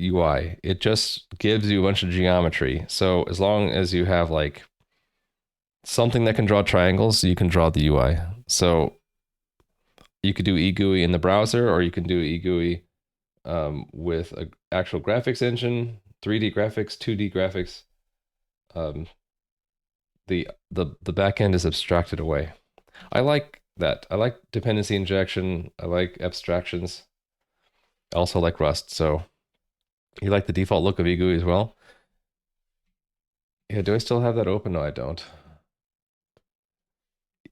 UI. It just gives you a bunch of geometry. So as long as you have like something that can draw triangles, you can draw the UI. So you could do eGUI in the browser, or you can do eGUI with an actual graphics engine, 3D graphics, 2D graphics. The back end is abstracted away. I like that. I like dependency injection. I like abstractions. I also like Rust. So you like the default look of eGUI as well? Yeah, do I still have that open? No, I don't.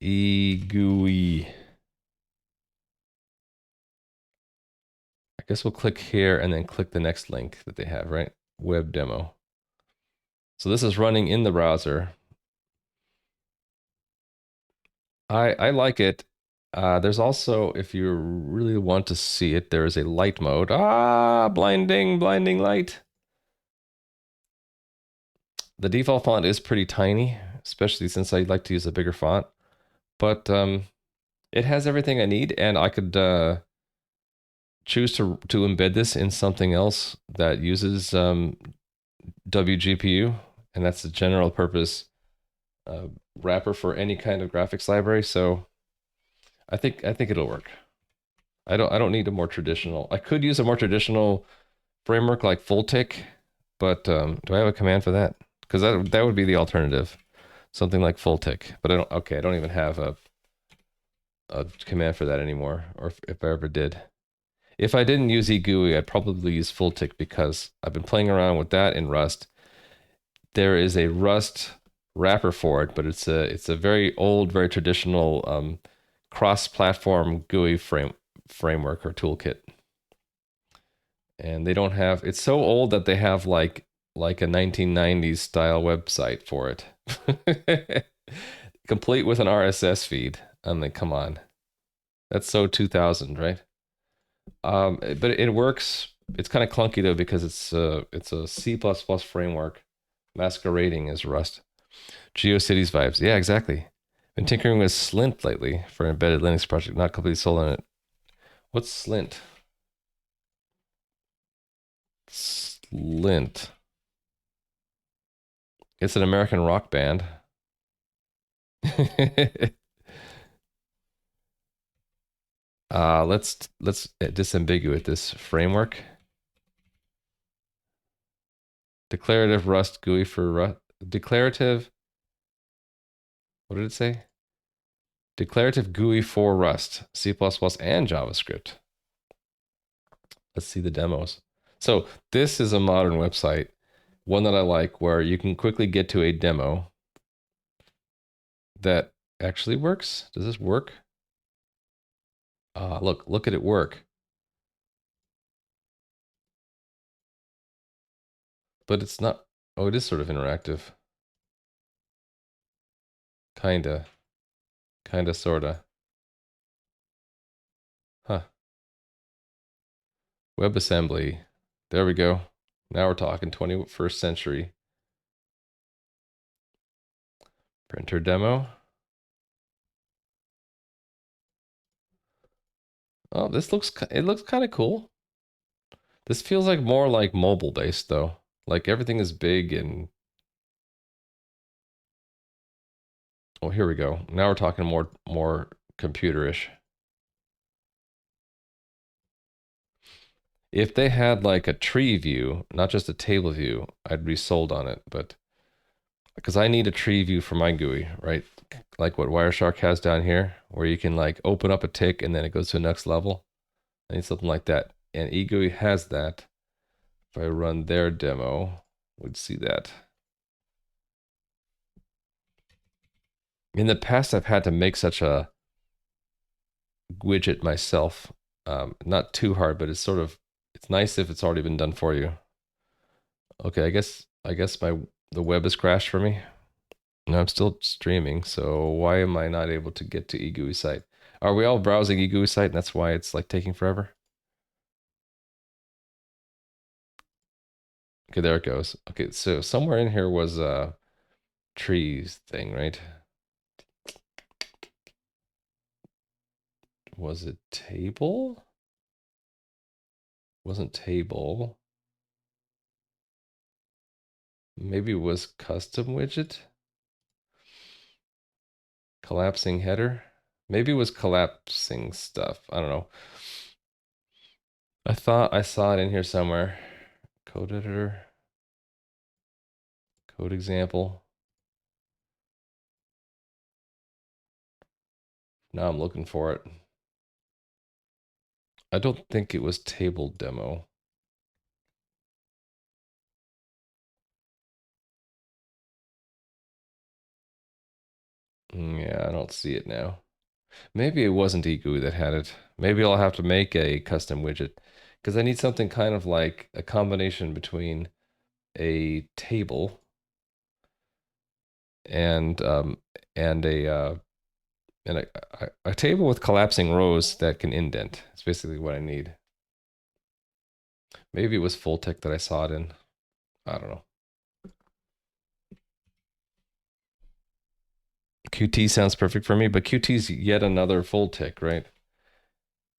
eGUI. I guess we'll click here and then click the next link that they have, right? Web demo. So this is running in the browser. I like it. There's also, if you really want to see it, there is a light mode. Blinding light. The default font is pretty tiny, especially since I like to use a bigger font. But it has everything I need, and I could choose to embed this in something else that uses WGPU, and that's a general purpose wrapper for any kind of graphics library. So I think it'll work. I don't need a more traditional. I could use a more traditional framework like Fulltick, but do I have a command for that? Because that would be the alternative, something like Fulltick. But I don't. Okay, I don't even have a command for that anymore, or if I ever did. If I didn't use eGUI, I'd probably use full tick because I've been playing around with that in Rust. There is a Rust wrapper for it, but it's a very old, very traditional cross-platform GUI framework or toolkit. And they don't have, it's so old that they have like a 1990s style website for it. Complete with an RSS feed. I'm like, come on. That's so 2000, right? But it works. It's kind of clunky though because it's a C++ framework masquerading as Rust. GeoCities vibes. Yeah, exactly. Been tinkering with Slint lately for an embedded Linux project, not completely sold on it. What's Slint? Slint. It's an American rock band. Let's disambiguate this framework. Declarative Rust GUI for Rust. Declarative. What did it say? Declarative GUI for Rust, C++, and JavaScript. Let's see the demos. So this is a modern website, one that I like, where you can quickly get to a demo that actually works. Does this work? Look at it work. But it's not. Oh, it is sort of interactive. Kinda. Kinda, sorta. Huh. WebAssembly. There we go. Now we're talking 21st century. Printer demo. Oh, it looks kind of cool. This feels like more like mobile based though. Like everything is big and oh, here we go. Now we're talking more computerish. If they had like a tree view, not just a table view, I'd be sold on it. But because I need a tree view for my GUI, right? Like what Wireshark has down here, where you can like open up a tick and then it goes to the next level. I need something like that. And eGUI has that. If I run their demo, we'd see that. In the past, I've had to make such a widget myself. Not too hard, but it's nice if it's already been done for you. Okay, I guess the web has crashed for me. No, I'm still streaming, so why am I not able to get to eGUI site? Are we all browsing eGUI site and that's why it's like taking forever? Okay, there it goes. Okay, so somewhere in here was a trees thing, right? Was it table? Wasn't table. Maybe it was custom widget? Collapsing header? Maybe it was collapsing stuff. I don't know. I thought I saw it in here somewhere. Code editor, code example. Now I'm looking for it. I don't think it was table demo. Yeah, I don't see it now. Maybe it wasn't eGUI that had it. Maybe I'll have to make a custom widget because I need something kind of like a combination between a table and um and a table with collapsing rows that can indent. It's basically what I need. Maybe it was full tick that I saw it in. I don't know. Qt sounds perfect for me, but Qt's yet another full tick, right?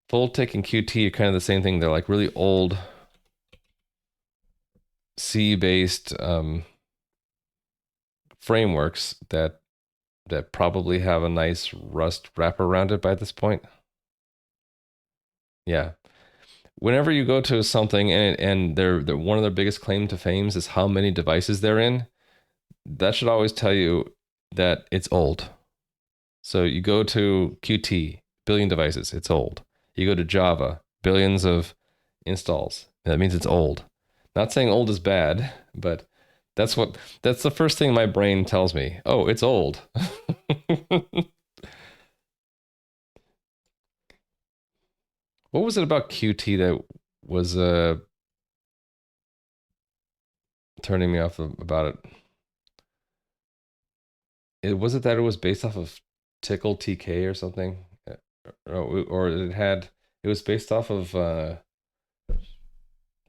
Full tick and Qt are kind of the same thing. They're like really old C-based frameworks that probably have a nice Rust wrapper around it by this point. Yeah. Whenever you go to something and they're one of their biggest claim to fame is how many devices they're in, that should always tell you that it's old. So you go to Qt, billion devices, it's old. You go to Java, billions of installs. That means it's old. Not saying old is bad, but that's the first thing my brain tells me. Oh, it's old. What was it about Qt that was turning me off about it? Was it that it was based off of Tickle TK or something? Or it was based off of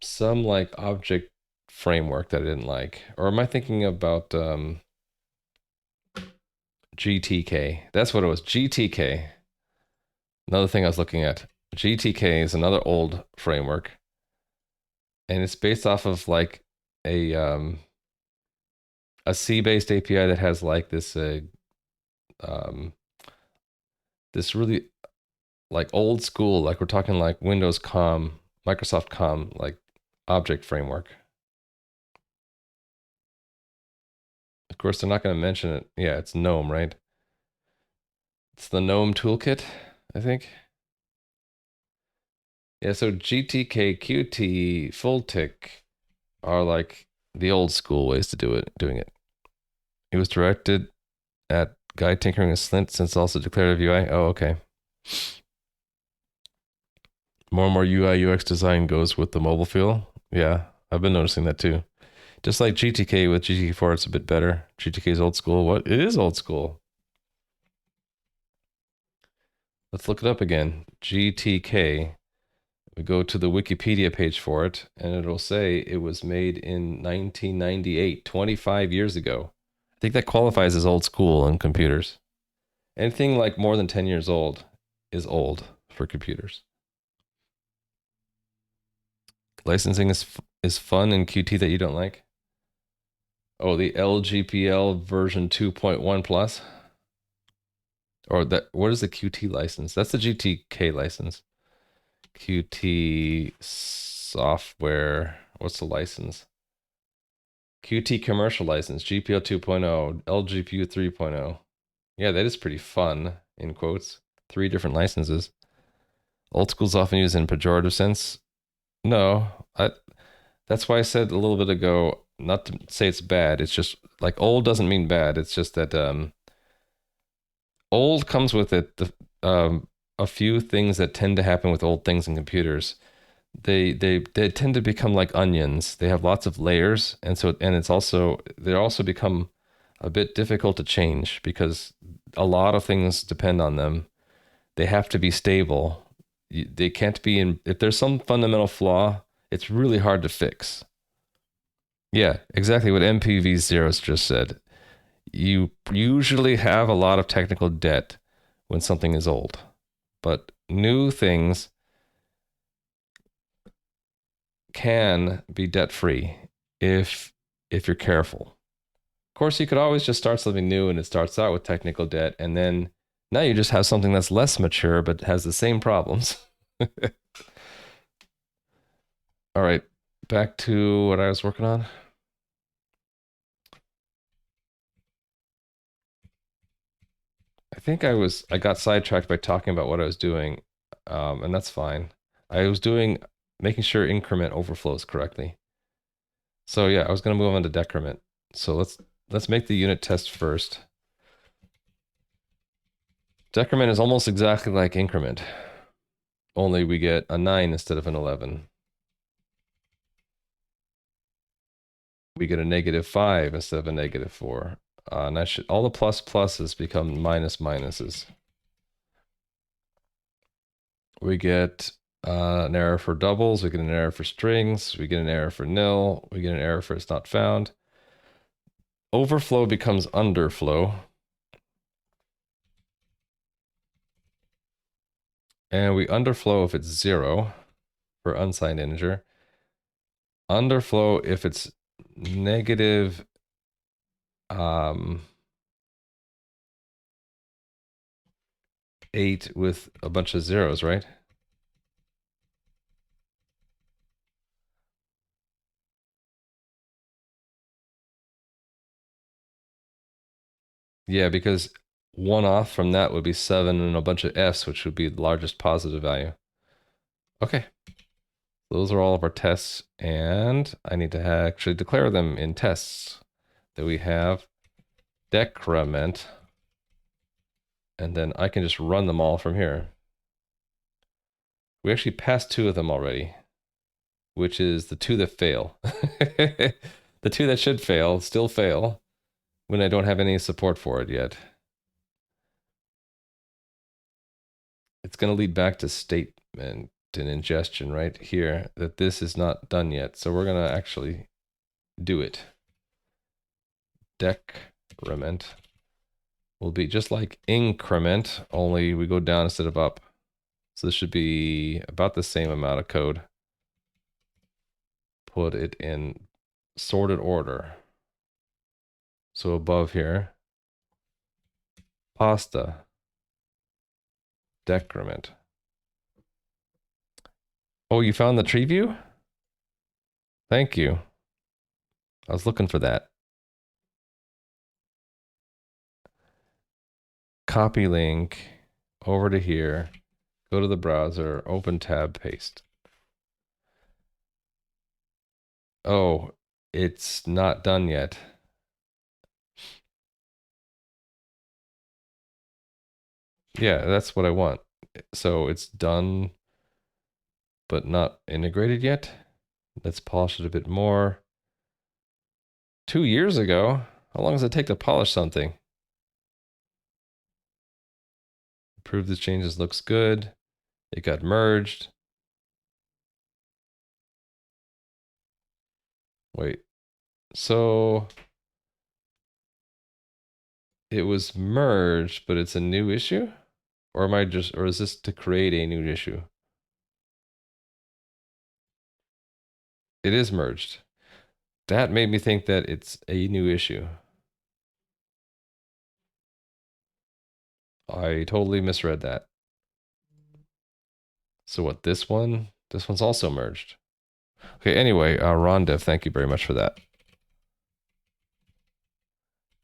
some like object framework that I didn't like. Or am I thinking about GTK? That's what it was. GTK. Another thing I was looking at. GTK is another old framework, and it's based off of like a um a C-based API that has like um this really like old school, like we're talking like Windows COM, Microsoft COM, like object framework. Of course, they're not going to mention it. Yeah, it's GNOME, right? It's the GNOME toolkit, I think. Yeah, so GTK, Qt, full tick are like the old school ways to doing it. It was directed at guy tinkering with Slint since also declarative UI. Oh, okay. More and more UI UX design goes with the mobile feel. Yeah, I've been noticing that too. Just like GTK with GTK4, it's a bit better. GTK is old school. What? It is old school. Let's look it up again. GTK. We go to the Wikipedia page for it, and it'll say it was made in 1998, 25 years ago. I think that qualifies as old school in computers. Anything like more than 10 years old is old for computers. Licensing is fun in Qt that you don't like? Oh, the LGPL version 2.1 plus? Or that what is the Qt license? That's the GTK license. Qt software. What's the license? Qt commercial license, GPL 2.0, LGPU 3.0. Yeah, that is pretty fun, in quotes. 3 different licenses. Old school's often used in pejorative sense. No, that's why I said a little bit ago, not to say it's bad. It's just like old doesn't mean bad. It's just that old comes with it a few things that tend to happen with old things in computers. They tend to become like onions. They have lots of layers, and it's also they also become a bit difficult to change because a lot of things depend on them. They have to be stable. They can't be in if there's some fundamental flaw, it's really hard to fix. Yeah, exactly what MPV0 just said. You usually have a lot of technical debt when something is old, but new things can be debt free if you're careful. Of course, you could always just start something new and it starts out with technical debt, and then now you just have something that's less mature but has the same problems. All right, back to what I was working on. I got sidetracked by talking about what I was doing, and that's fine. I was making sure increment overflows correctly. So yeah, I was gonna move on to decrement. So let's make the unit test first. Decrement is almost exactly like increment, only we get a 9 instead of an 11. We get a -5 instead of a -4. And all the plus pluses become minus minuses. We get an error for doubles, we get an error for strings, we get an error for nil, we get an error for it's not found. Overflow becomes underflow. And we underflow if it's 0 for unsigned integer. Underflow if it's negative 8 with a bunch of zeros, right? Yeah, because one off from that would be 7 and a bunch of F's, which would be the largest positive value. Okay. Those are all of our tests, and I need to actually declare them in tests. That we have decrement, and then I can just run them all from here. We actually passed 2 of them already, which is the 2 that fail. The 2 that should fail still fail when I don't have any support for it yet. It's going to lead back to statement and ingestion right here that this is not done yet. So we're going to actually do it. Decrement will be just like increment, only we go down instead of up. So this should be about the same amount of code. Put it in sorted order. So above here, pasta, decrement. Oh, you found the tree view? Thank you. I was looking for that. Copy link over to here. Go to the browser, open tab, paste. Oh, it's not done yet. Yeah, that's what I want. So it's done, but not integrated yet. Let's polish it a bit more. 2 years ago? How long does it take to polish something? Approve the changes, looks good. It got merged. Wait, so it was merged, but it's a new issue? Or am I just, or is this to create a new issue? It is merged. That made me think that it's a new issue. I totally misread that. So what, this one? This one's also merged. Okay, anyway, Rondev, thank you very much for that.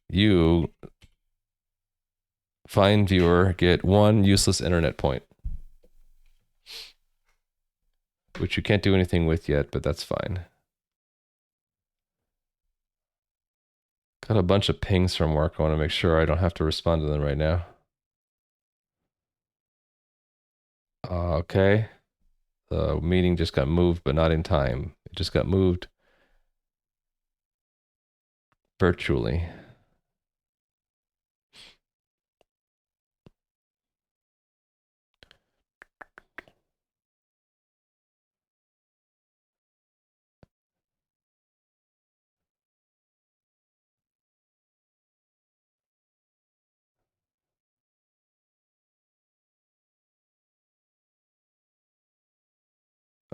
You, fine viewer, get 1 useless internet point. Which you can't do anything with yet, but that's fine. Got a bunch of pings from work. I want to make sure I don't have to respond to them right now. Okay. The meeting just got moved, but not in time. It just got moved virtually.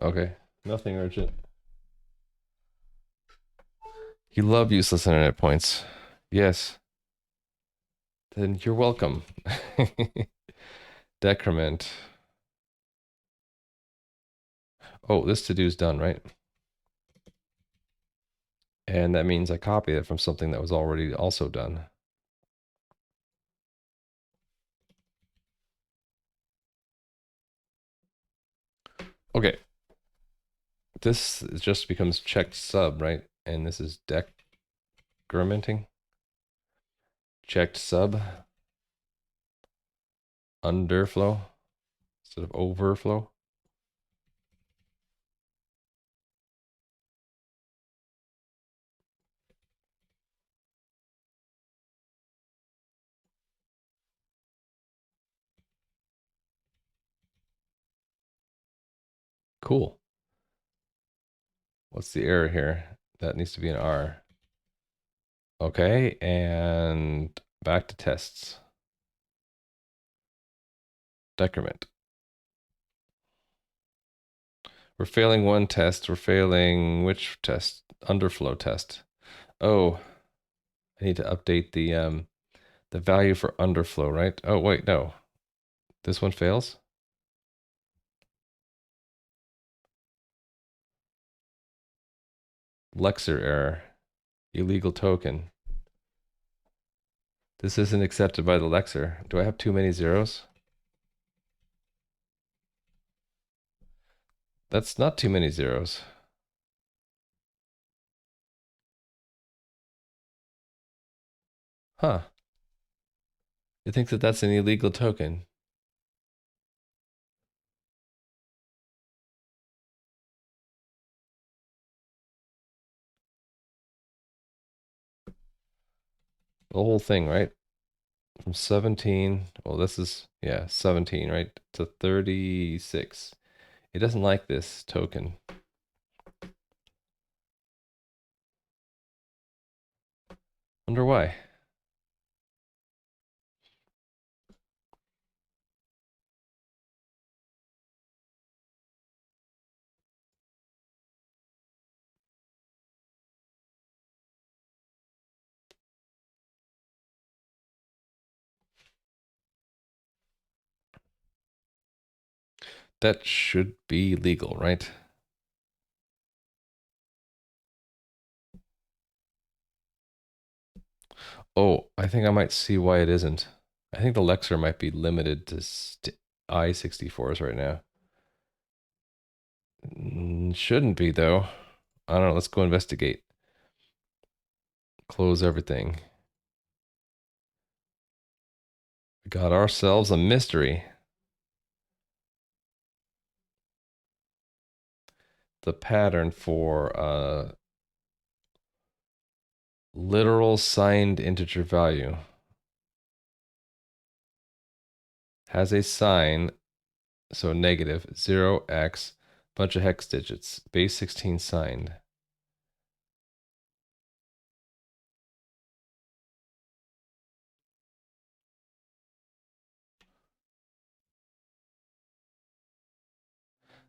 Okay. Nothing urgent. You love useless internet points. Yes. Then you're welcome. Decrement. Oh, this to-do's done, right? And that means I copy it from something that was already also done. Okay. This just becomes checked sub, right? And this is decrementing. Checked sub. Underflow instead of overflow. Cool. What's the error here? That needs to be an R. Okay, and back to tests. Decrement. We're failing 1 test. We're failing which test? Underflow test. Oh, I need to update the value for underflow, right? Oh, wait, no. This one fails? Lexer error. Illegal token. This isn't accepted by the Lexer. Do I have too many zeros? That's not too many zeros. Huh. You think that that's an illegal token? The whole thing, right? From 17, well, this is, yeah, 17, right? To 36. It doesn't like this token. Wonder why. That should be legal, right? Oh, I think I might see why it isn't. I think the Lexer might be limited to I64s right now. Shouldn't be, though. I don't know. Let's go investigate. Close everything. We got ourselves a mystery. The pattern for literal signed integer value has a sign, so negative 0x, bunch of hex digits, base 16 signed.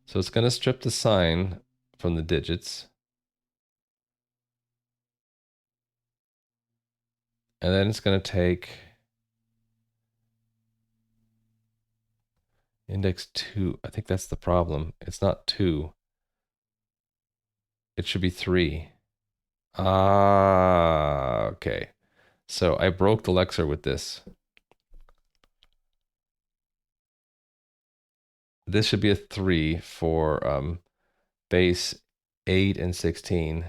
So it's going to strip the sign from the digits. And then it's going to take index 2. I think that's the problem. It's not 2. It should be 3. Ah, okay. So I broke the Lexer with this. This should be a 3 for base 8 and 16.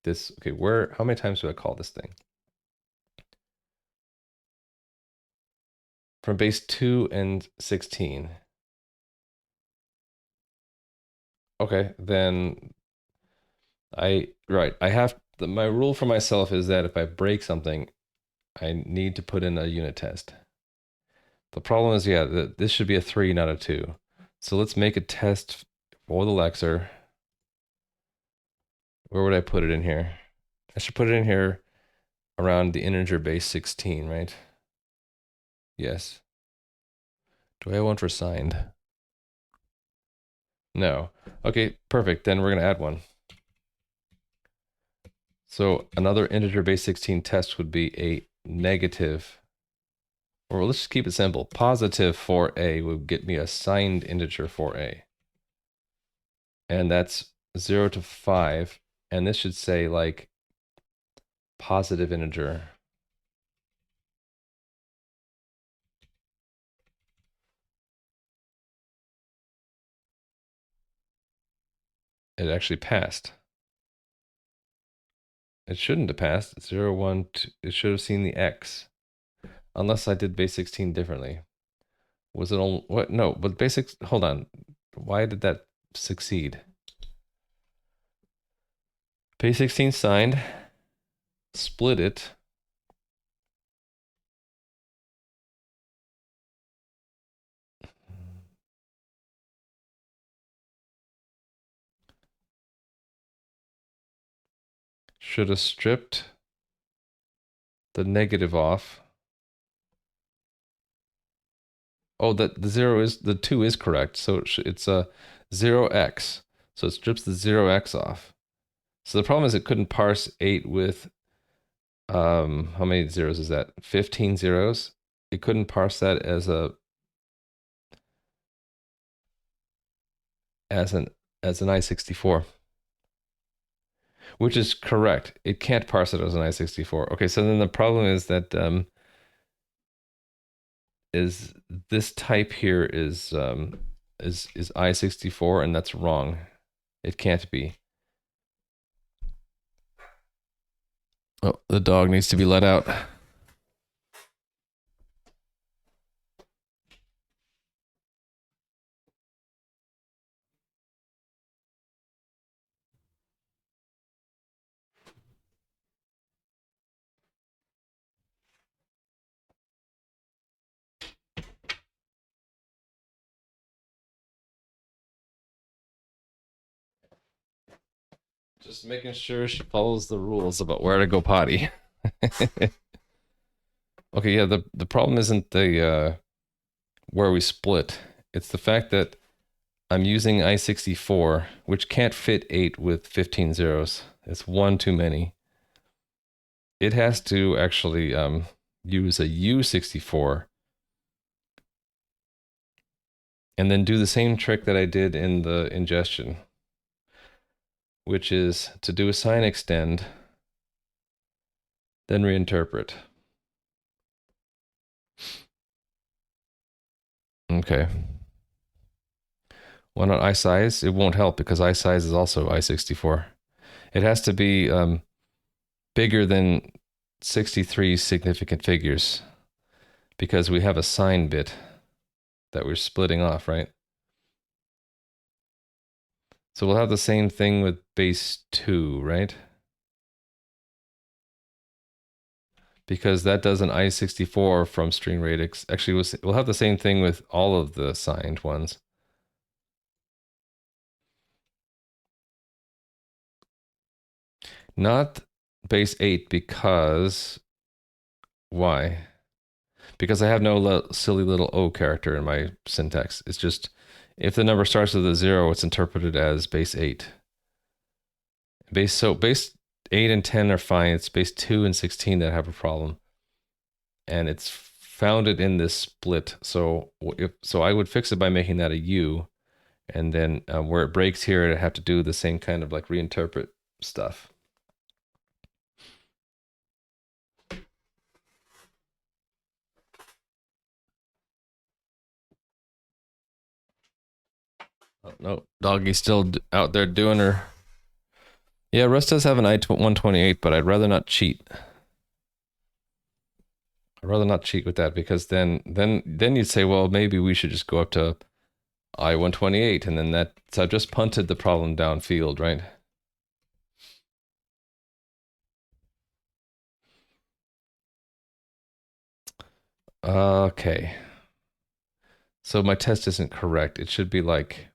This, okay, how many times do I call this thing? From base 2 and 16. Okay, then I have, my rule for myself is that if I break something, I need to put in a unit test. The problem is, yeah, this should be a 3, not a 2. So let's make a test for the Lexer. Where would I put it in here? I should put it in here around the integer base 16, right? Yes. Do I have one for signed? No. Okay, perfect. Then we're going to add one. So another integer base 16 test would be a negative, or let's just keep it simple. Positive 4a would get me a signed integer 4a. And that's 0 to 5. And this should say like positive integer. It actually passed. It shouldn't have passed. 0, 1, 2. It should have seen the x. Unless I did base 16 differently. Was it on what? No, but basic, hold on. Why did that succeed? Base 16 signed, split it. Should have stripped the negative off. Oh, the 0 is, the 2 is correct. So it's a 0x. So it strips the 0x off. So the problem is it couldn't parse 8 with, how many zeros is that? 15 zeros. It couldn't parse that as an I64, which is correct. It can't parse it as an I64. Okay, so then the problem is that is this type here is I64, and that's wrong. It can't be. Oh, the dog needs to be let out. Just making sure she follows the rules about where to go potty. Okay, yeah, the problem isn't the where we split. It's the fact that I'm using I64, which can't fit 8 with 15 zeros. It's one too many. It has to actually use a U64 and then do the same trick that I did in the ingestion, which is to do a sign extend, then reinterpret. Okay. Why not iSize? It won't help because iSize is also I64. It has to be bigger than 63 significant figures because we have a sign bit that we're splitting off, right? So we'll have the same thing with base 2, right? Because that does an I64 from string radix. Actually, we'll have the same thing with all of the signed ones. Not base 8 because... Why? Because I have no silly little O character in my syntax. It's just, if the number starts with a 0, it's interpreted as base 8. Base 8 and 10 are fine. It's base 2 and 16 that have a problem. And it's founded in this split. So I would fix it by making that a U. And then where it breaks here, it'd have to do the same kind of like reinterpret stuff. Oh, no, Doggy's still out there doing her. Yeah, Rust does have an I-128, but I'd rather not cheat. I'd rather not cheat with that because then you'd say, well, maybe we should just go up to I-128, and then so I've just punted the problem downfield, right? Okay. So my test isn't correct. It should be like,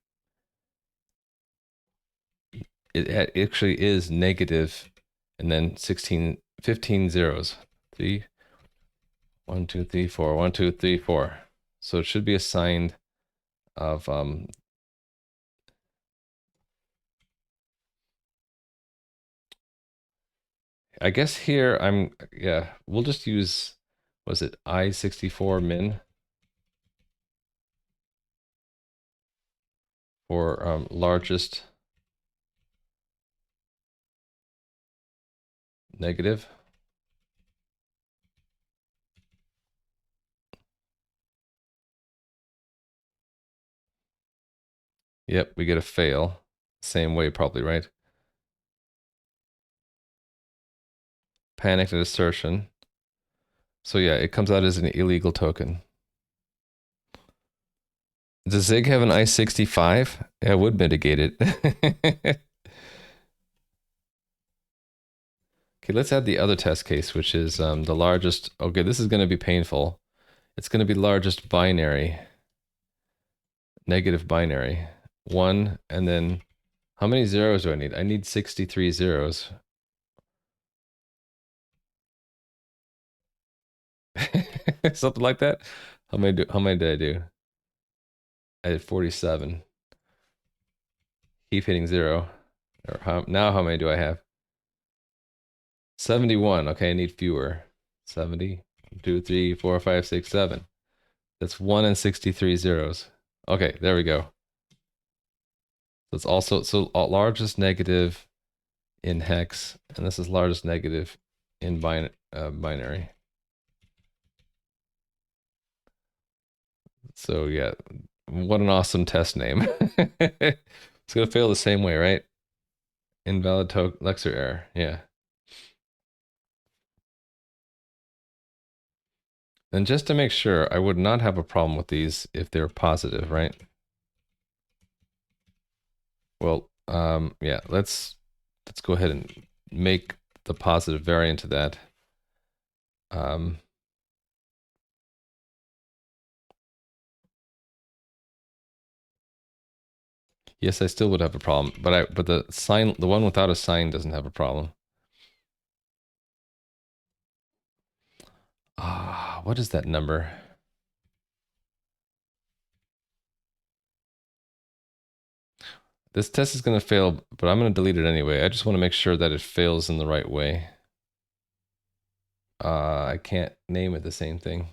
it actually is negative, and then 15 zeros. 3, 1, 2, 3, 4, 1, 2, 3, 4. So it should be assigned of I guess here yeah, we'll just use, was it I64 min for largest negative. Yep, we get a fail. Same way probably, right? Panicked at assertion. So yeah, it comes out as an illegal token. Does Zig have an I65? Yeah, it would mitigate it. Okay, let's add the other test case, which is the largest. Okay, this is going to be painful. It's going to be largest binary, negative binary. 1, and then how many zeros do I need? I need 63 zeros. Something like that. How many did I do? I did 47. Keep hitting 0. Or now how many do I have? 71. Okay, I need fewer. 70. 2, 3, 4, 5, 6, 7. That's 1 and 63 zeros. Okay, there we go. So it's also largest negative in hex, and this is largest negative in binary. So yeah, what an awesome test name. It's gonna fail the same way, right? Invalid to Lexer error. Yeah. And just to make sure, I would not have a problem with these if they're positive, right? Well, yeah, let's go ahead and make the positive variant of that. Um, yes, I still would have a problem, but the one without a sign doesn't have a problem. Ah, what is that number? This test is going to fail, but I'm going to delete it anyway. I just want to make sure that it fails in the right way. I can't name it the same thing.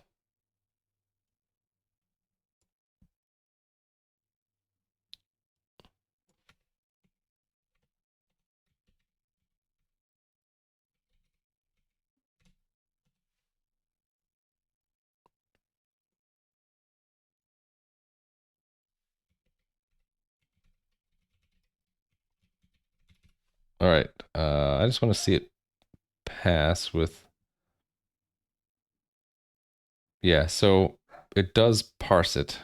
All right. I just want to see it pass with. Yeah, so it does parse it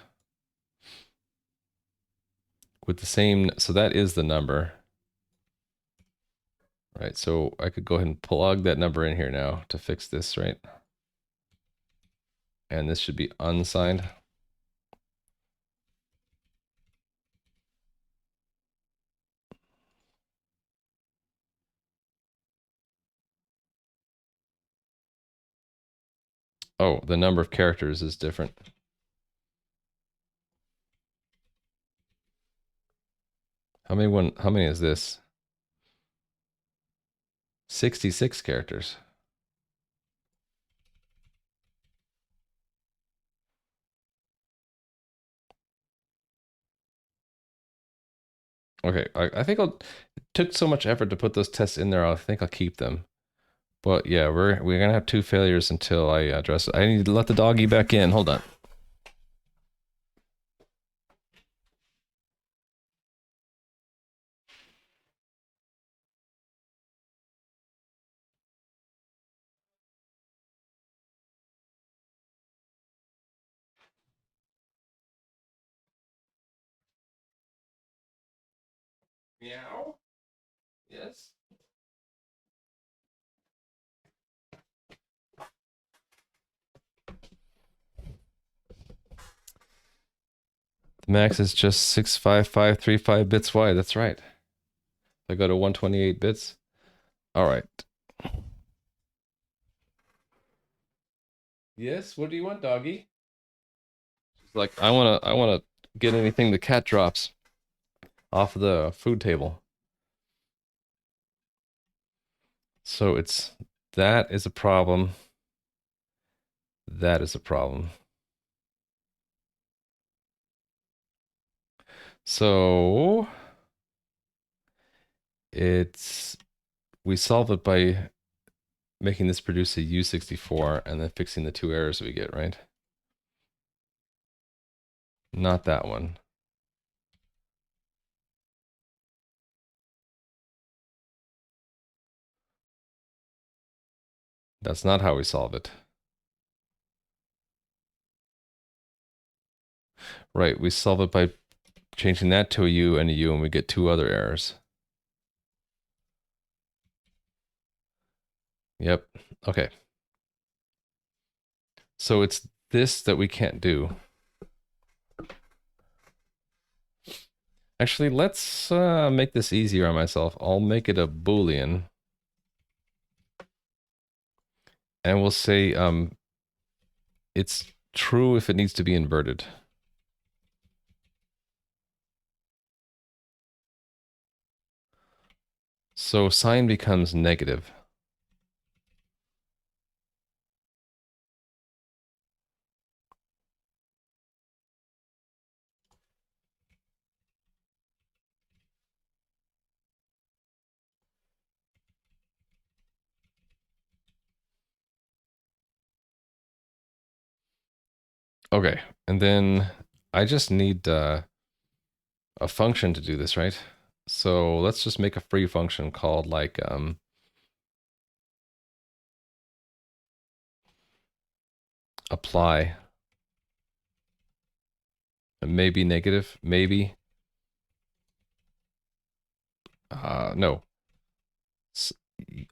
with the same. So that is the number. Right, so I could go ahead and plug that number in here now to fix this, right? And this should be unsigned. Oh, the number of characters is different. How many is this? 66 characters. Okay, I think it took so much effort to put those tests in there, I think I'll keep them. But yeah, we're gonna have two failures until I address it. I need to let the doggy back in. Hold on. Meow. Yes. The max is just 65535 bits wide. That's right. I go to 128 bits. All right. Yes, what do you want, doggy? She's like, I wanna get anything the cat drops off the food table. So that is a problem. That is a problem. So we solve it by making this produce a U64 and then fixing the two errors we get, right? Not that one. That's not how we solve it. Right, we solve it by changing that to a U and a U, and we get two other errors. Yep. Okay. So it's this that we can't do. Actually, let's make this easier on myself. I'll make it a Boolean. And we'll say it's true if it needs to be inverted. So sign becomes negative. Okay, and then I just need a function to do this, right? So let's just make a free function called like apply. Maybe negative, maybe. No.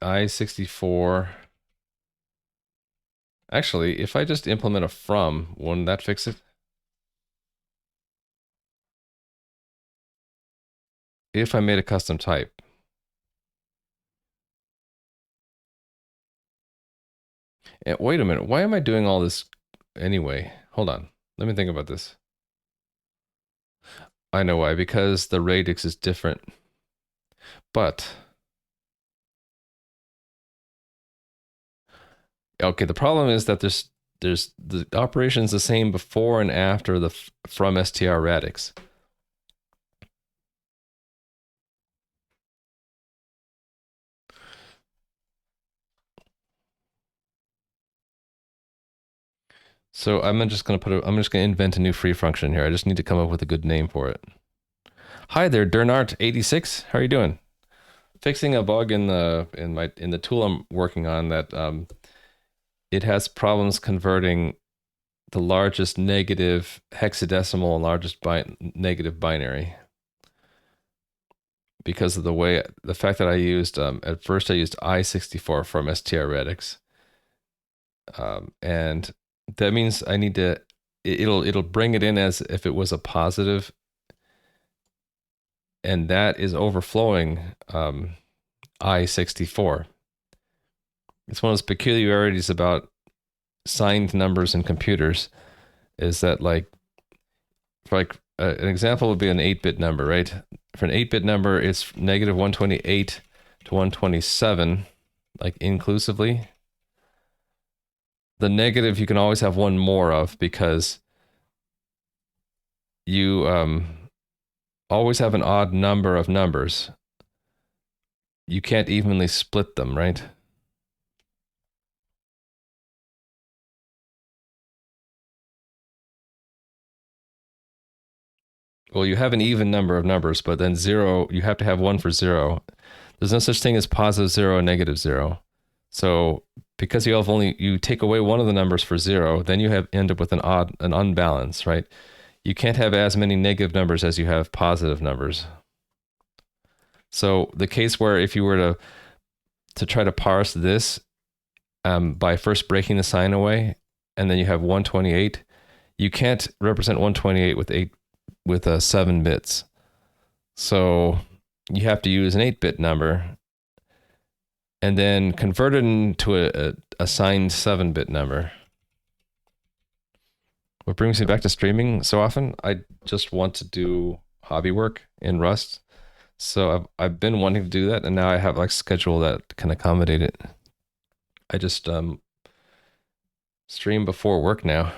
I64. Actually, if I just implement a from, wouldn't that fix it? If I made a custom type. Wait a minute, why am I doing all this anyway? Hold on, let me think about this. I know why, because the radix is different. But, okay, the problem is that there's the operation's the same before and after the from str radix. So I'm just gonna I'm just gonna invent a new free function here. I just need to come up with a good name for it. Hi there, Dernart86. How are you doing? Fixing a bug in the tool I'm working on that it has problems converting the largest negative hexadecimal and largest negative binary because of the fact that I used at first I used I64 from str radix, and that means I need to it'll bring it in as if it was a positive, and that is overflowing I64. It's one of those peculiarities about signed numbers in computers is that an example would be an 8-bit number, right? For an 8-bit number, it's negative 128 to 127, like inclusively. The negative you can always have one more of because you always have an odd number of numbers. You can't evenly split them, right? Well, you have an even number of numbers, but then zero, you have to have one for zero. There's no such thing as positive zero and negative zero. So because you take away one of the numbers for zero, then you end up with an unbalance, right? You can't have as many negative numbers as you have positive numbers. So the case where if you were to try to parse this by first breaking the sign away, and then you have 128, you can't represent 128 with 7 bits. So you have to use an 8-bit number and then convert it into a signed 7-bit number. What brings me back to streaming so often, I just want to do hobby work in Rust. So I've been wanting to do that, and now I have like schedule that can accommodate it. I just stream before work now.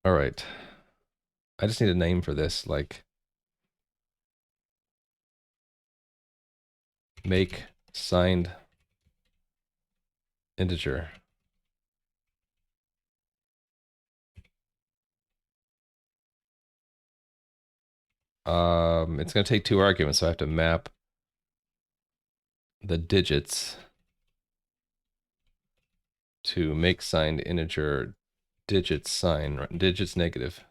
All right. I just need a name for this, like make signed integer. It's gonna take 2 arguments, so I have to map the digits to make signed integer digits sign, digits negative.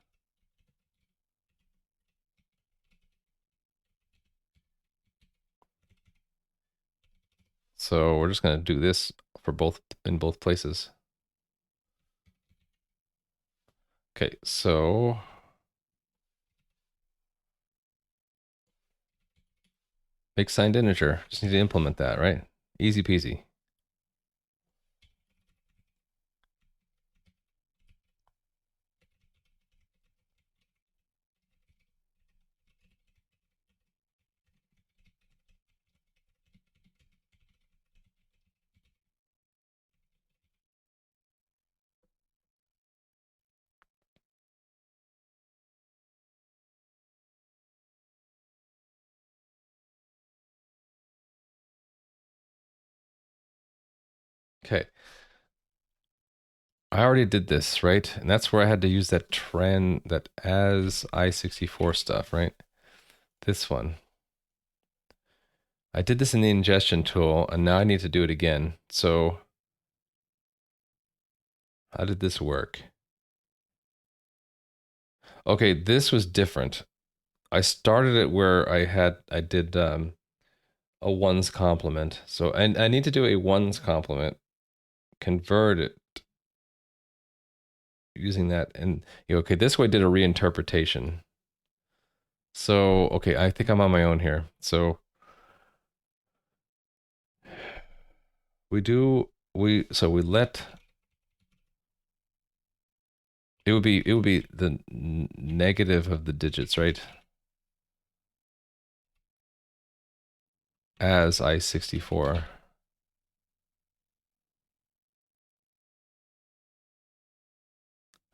So we're just gonna do this for in both places. Okay, so make signed integer. Just need to implement that, right? Easy peasy. Okay. I already did this, right? And that's where I had to use that that as I64 stuff, right? This one. I did this in the ingestion tool, and now I need to do it again. So how did this work? Okay, this was different. I started it where I did a ones complement. So I need to do a ones complement, convert it using that, and okay, this way I did a reinterpretation. So okay, I think I'm on my own here. So we let it would be the negative of the digits, right? As I64.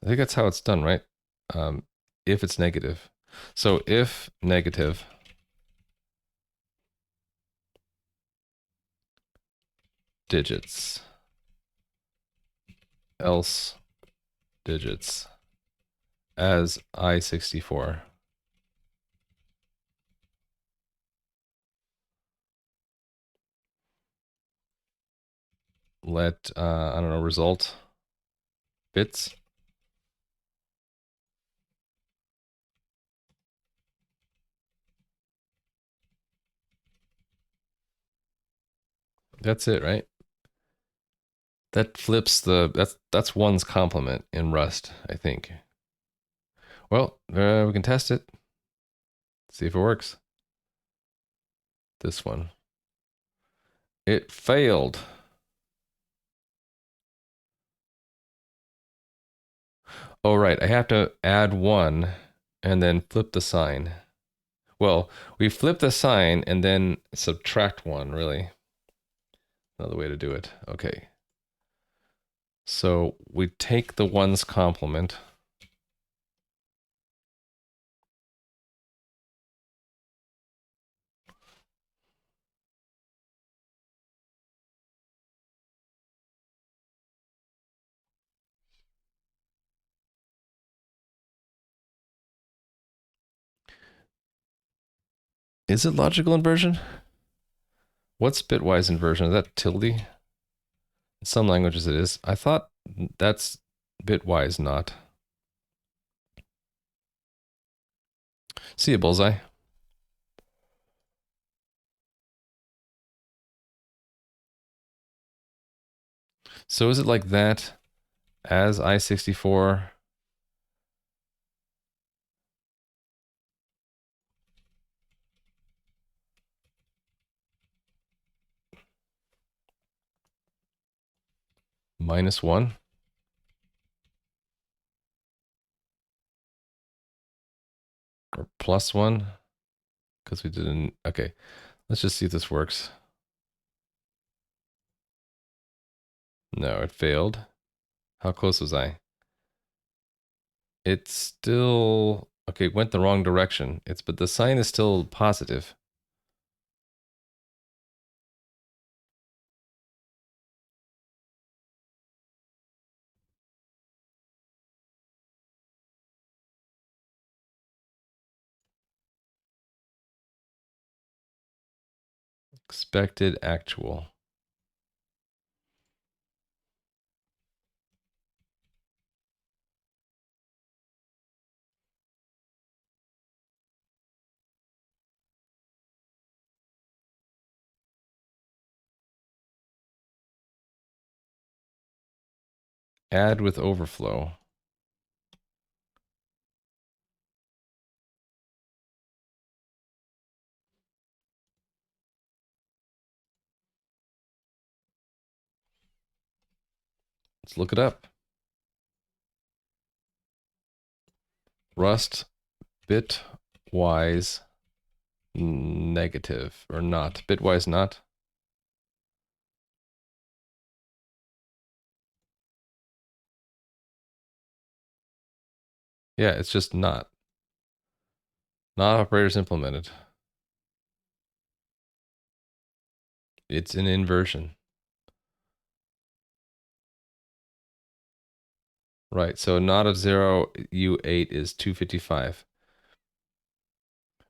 I think that's how it's done, right? If it's negative. So if negative digits, else digits as I64. Let, I don't know, result bits. That's it, right? That flips that's one's complement in Rust, I think. Well, we can test it. See if it works. This one. It failed. Oh, right. I have to add one and then flip the sign. Well, we flip the sign and then subtract one, really. Another way to do it. Okay. So we take the ones complement. Is it logical inversion? What's bitwise inversion? Is that tilde? In some languages it is. I thought that's bitwise not. See a bullseye. So is it like that as I64? Minus one? Or plus one? Because we didn't. Okay. Let's just see if this works. No, it failed. How close was I? It's still okay, it went the wrong direction. But the sign is still positive. Expected actual. Add with overflow. Let's look it up. Rust bitwise negative or not. Bitwise not. Yeah, it's just not. Not operators implemented. It's an inversion. Right. So not of 0, U8 is 255.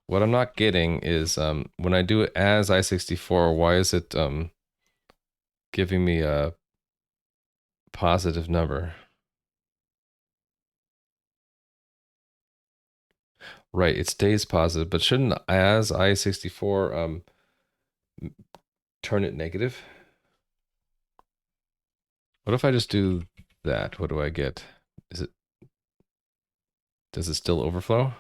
What I'm not getting is when I do it as I64, why is it giving me a positive number? Right, it stays positive, but shouldn't as I64 turn it negative? What if I just do that? What do I get? Does it still overflow?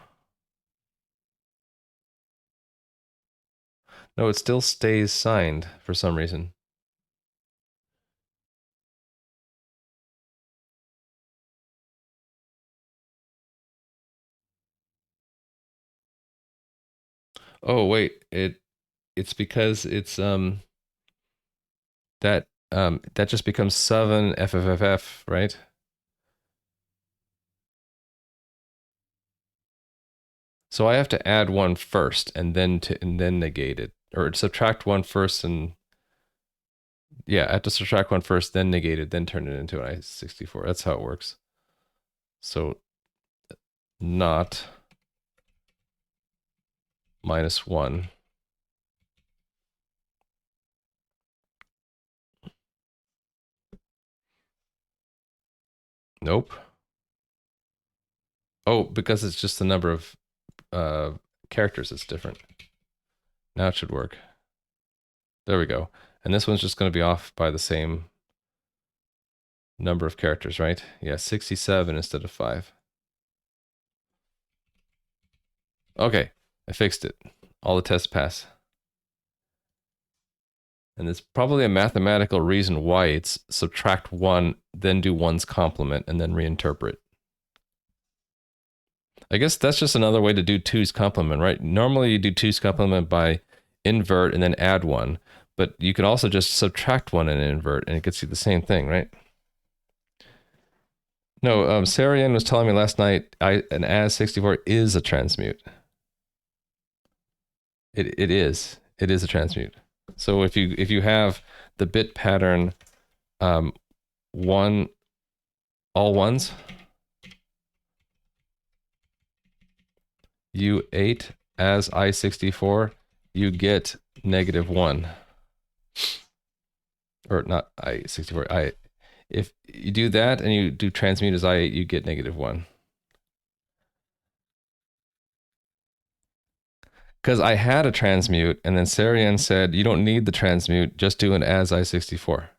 No, it still stays signed for some reason. Oh wait, it's because it's that just becomes 7 FFFF, right? So I have to add one first and then negate it, or subtract one first and yeah, I have to subtract one first, then negate it, then turn it into an I64. That's how it works. So not -1. Nope. Oh, because it's just the number of characters that's different. Now it should work. There we go. And this one's just going to be off by the same number of characters, right? Yeah, 67 instead of 5. Okay, I fixed it. All the tests pass. And there's probably a mathematical reason why it's subtract 1, then do 1's complement, and then reinterpret. I guess that's just another way to do 2's complement, right? Normally you do 2's complement by invert and then add 1. But you can also just subtract 1 and invert, and it gets you the same thing, right? No, Sarian was telling me last night an AS64 is a transmute. It is. It is a transmute. So if you have the bit pattern one all ones, U8 as I64, you get -1. Or not I64. If you do that and you do transmute as I8, you get -1. Because I had a transmute, and then Sarian said, you don't need the transmute, just do an as I64.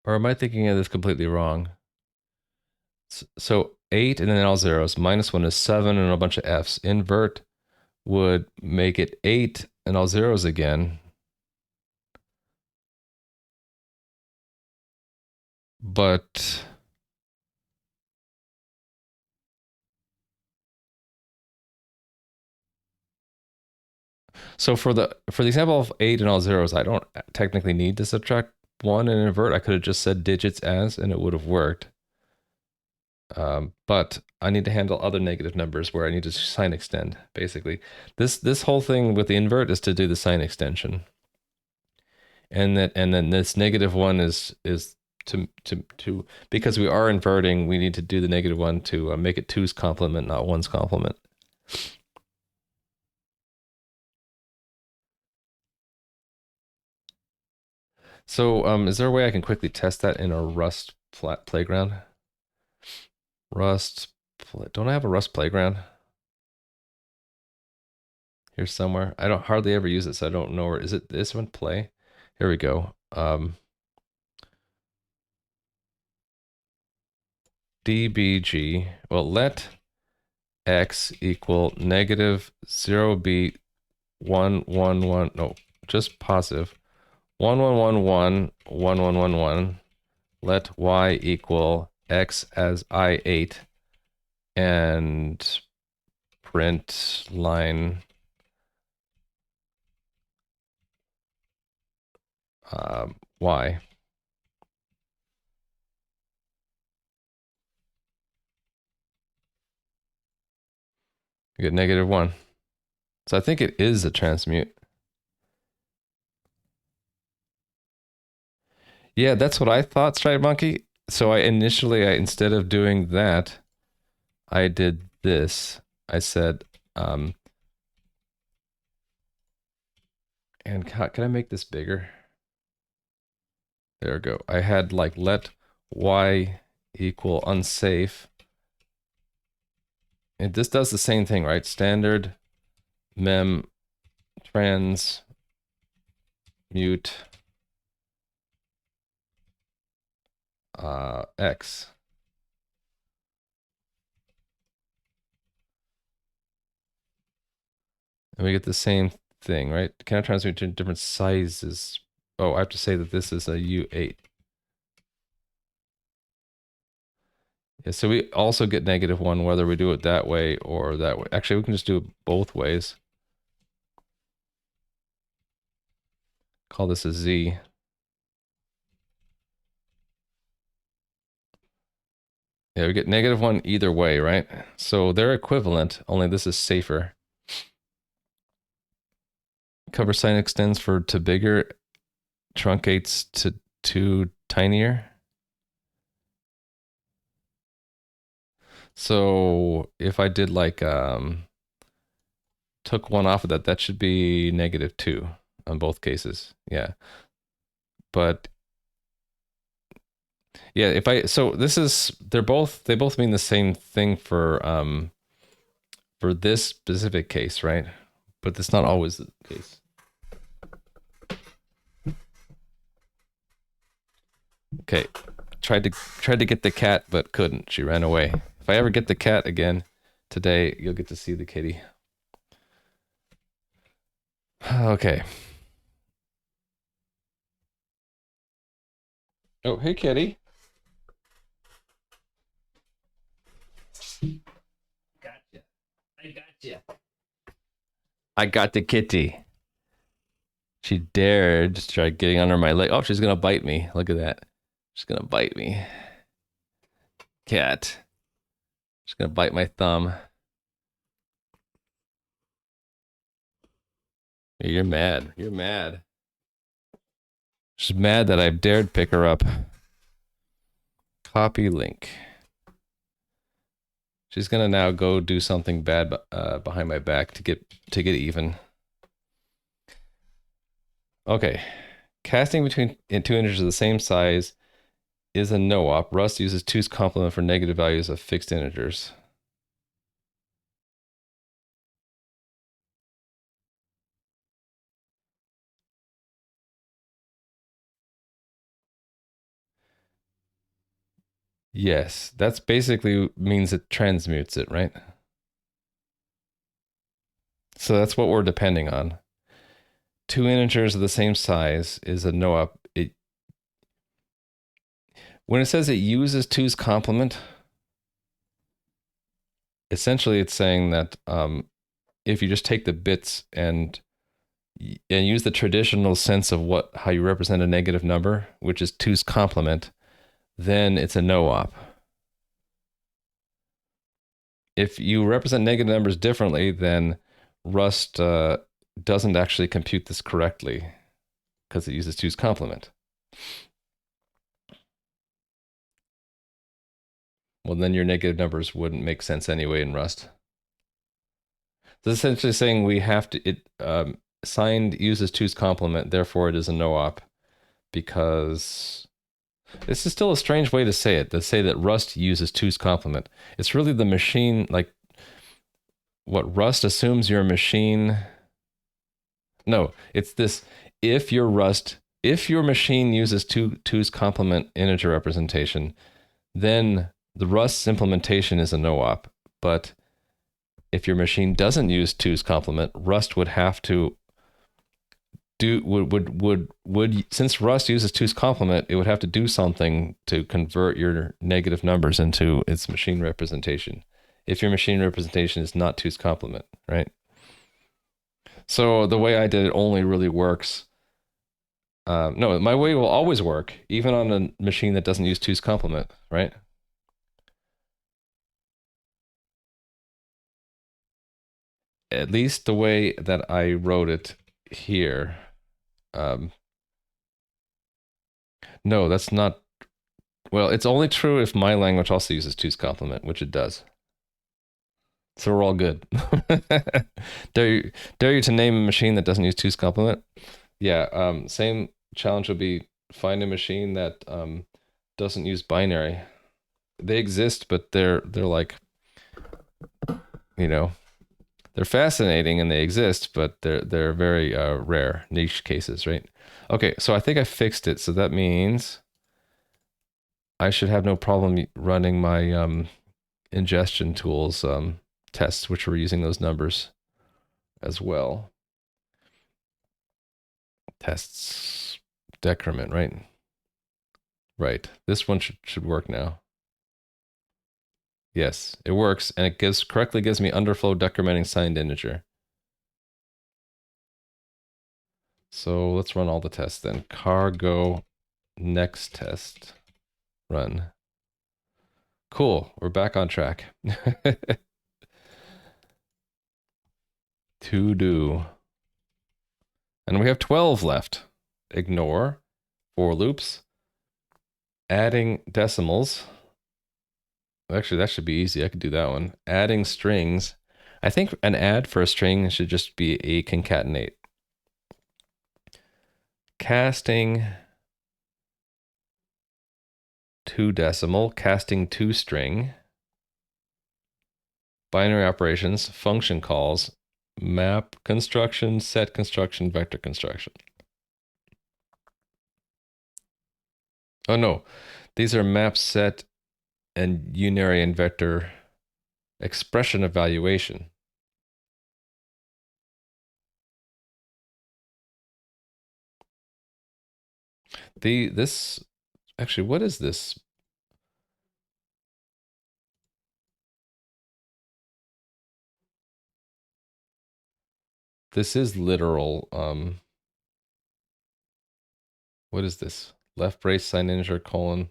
Or am I thinking of this completely wrong? So 8 and then all zeros, -1 is 7 and a bunch of F's. Invert would make it 8 and all zeros again. But so for the example of 8 and all zeros, I don't technically need to subtract 1 and invert. I could have just said digits as and it would have worked. But I need to handle other negative numbers where I need to sign extend, basically. This whole thing with the invert is to do the sign extension. And then this -1 is to because we are inverting, we need to do the -1 to make it 2's complement, not 1's complement. So is there a way I can quickly test that in a Rust playground? Don't I have a Rust playground here somewhere? I don't hardly ever use it, so I don't know where is it. This one play? Here we go. dbg. Well, let x equal -0b111. No, just positive. 11111111. Let y equal x as I8 and print line y. We get -1. So I think it is a transmute. Yeah, that's what I thought, Stripe Monkey. So instead of doing that, I did this. I said, and can I make this bigger? There we go. I had like let y equal unsafe. And this does the same thing, right? Standard mem trans mute x. And we get the same thing, right? Can I transmute to different sizes? Oh, I have to say that this is a U8. Yeah, so we also get -1 whether we do it that way or that way. Actually, we can just do it both ways. Call this a Z. Yeah, we get -1 either way, right? So they're equivalent, only this is safer. Cover sign extends for to bigger, truncates to tinier. So if I did like took one off of that, that should be -2 on both cases. Yeah. But yeah, they both mean the same thing for this specific case, right? But that's not always the case. Okay. Tried to get the cat, but couldn't. She ran away. If I ever get the cat again today, you'll get to see the kitty. Okay. Oh, hey, kitty. Gotcha. I gotcha. I got the kitty. She dared to try getting under my leg. Oh, she's gonna bite me. Look at that. She's gonna bite me. Cat. She's gonna bite my thumb. You're mad. You're mad. She's mad that I dared pick her up. Copy link. She's gonna now go do something bad behind my back to get even. Okay. Casting between two integers of the same size is a no-op. Rust uses 2's complement for negative values of fixed integers. Yes, that's basically means it transmutes it, right? So that's what we're depending on. Two integers of the same size is a no-op. When it says it uses 2's complement, essentially it's saying that if you just take the bits and use the traditional sense of how you represent a negative number, which is 2's complement, then it's a no-op. If you represent negative numbers differently, then Rust doesn't actually compute this correctly because it uses 2's complement. Well, then your negative numbers wouldn't make sense anyway in Rust. So it's essentially saying we have to, signed uses 2's complement, therefore it is a no-op, because this is still a strange way to say that Rust uses 2's complement. It's really the machine, like what Rust assumes your machine. No, it's this, if your machine uses 2's complement integer representation, then the Rust's implementation is a no-op. But if your machine doesn't use 2's complement, Rust would have to since Rust uses 2's complement, it would have to do something to convert your negative numbers into its machine representation. If your machine representation is not 2's complement, right? So the way I did it only really works. No, my way will always work, even on a machine that doesn't use 2's complement, right? at least the way that I wrote it here. No, that's not. Well, it's only true if my language also uses two's complement, which it does. So we're all good. Dare you to name a machine that doesn't use two's complement? Yeah. Same challenge would be find a machine that doesn't use binary. They exist, but they're like, you know, they're fascinating and they exist, but they're very rare niche cases, right? Okay, so I think I fixed it. So that means I should have no problem running my ingestion tools tests, which we're using those numbers as well. Tests decrement, right? Right. This one should work now. Yes, it works, and it correctly gives me underflow decrementing signed integer. So let's run all the tests then. Cargo next test run. Cool, we're back on track. To do. And we have 12 left. Ignore for loops. Adding decimals. Actually, that should be easy. I could do that one. Adding strings. I think an add for a string should just be a concatenate. Casting to decimal, casting to string. Binary operations, function calls, map construction, set construction, vector construction. Oh no, these are map, set, and unary and vector expression evaluation. This actually, what is this? This is literal. What is this? Left brace sign integer colon.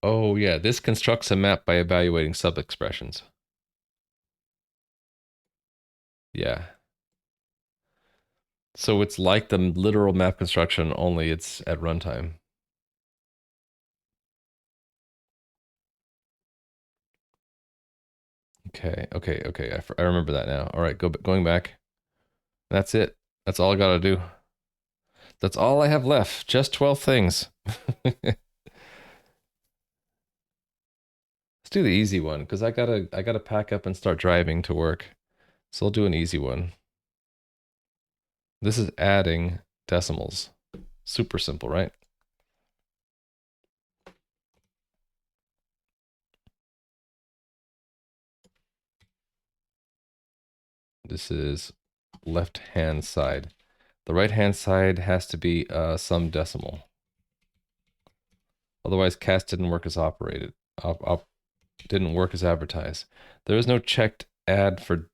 Oh yeah, this constructs a map by evaluating sub-expressions. Yeah. So it's like the literal map construction, only it's at runtime. Okay. I remember that now. All right, going back. That's it. That's all I gotta do. That's all I have left. Just 12 things. Let's do the easy one because I gotta pack up and start driving to work. So I'll do an easy one. This is adding decimals. Super simple, right? This is left-hand side. The right-hand side has to be some decimal. Otherwise, cast didn't work as operated. Didn't work as advertised. There is no checked add for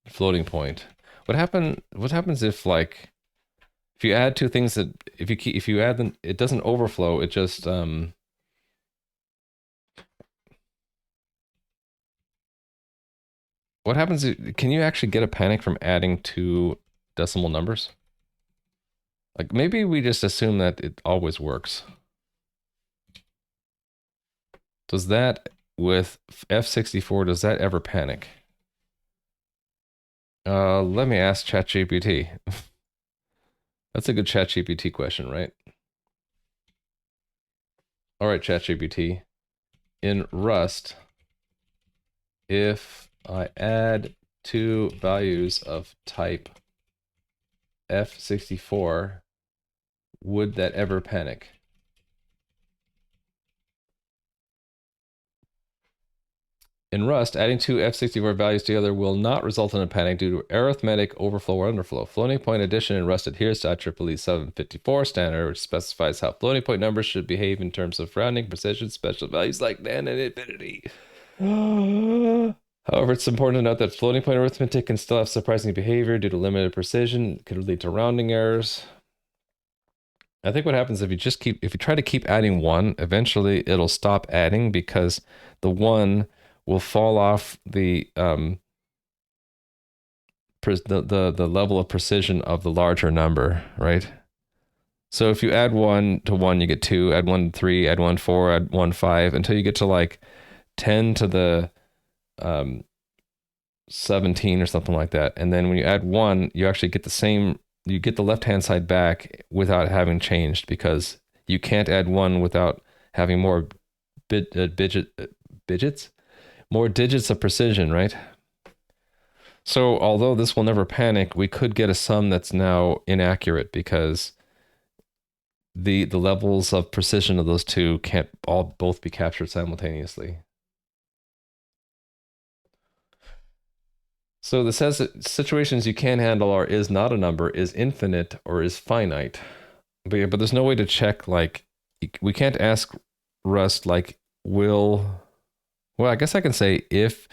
floating point. What happens if like if you add two things that if you add them, it doesn't overflow. It just what happens? Can you actually get a panic from adding two decimal numbers? Like maybe we just assume that it always works. Does that with F64? Does that ever panic? Let me ask ChatGPT. That's a good ChatGPT question, right? All right, ChatGPT. In Rust, if I add two values of type F64, would that ever panic? In Rust, adding two F64 values together will not result in a panic due to arithmetic overflow or underflow. Floating point addition in Rust adheres to IEEE 754 standard, which specifies how floating point numbers should behave in terms of rounding, precision, special values like nan and infinity. However, it's important to note that floating point arithmetic can still have surprising behavior due to limited precision. It could lead to rounding errors. I think what happens if you try to keep adding one, eventually it'll stop adding because the one will fall off the level of precision of the larger number, right? So if you add 1 to 1, you get 2, add 1 to 3, add 1 to 4, add 1 to 5, until you get to like 10 to the um, 17 or something like that. And then when you add 1, you actually get the same, you get the left-hand side back without having changed, because you can't add 1 without having more digits, more digits of precision, right? So although this will never panic, we could get a sum that's now inaccurate because the levels of precision of those two can't both be captured simultaneously. So this says that situations you can handle are is not a number, is infinite, or is finite. But yeah, but there's no way to check, like, we can't ask Rust like, well, I guess I can say if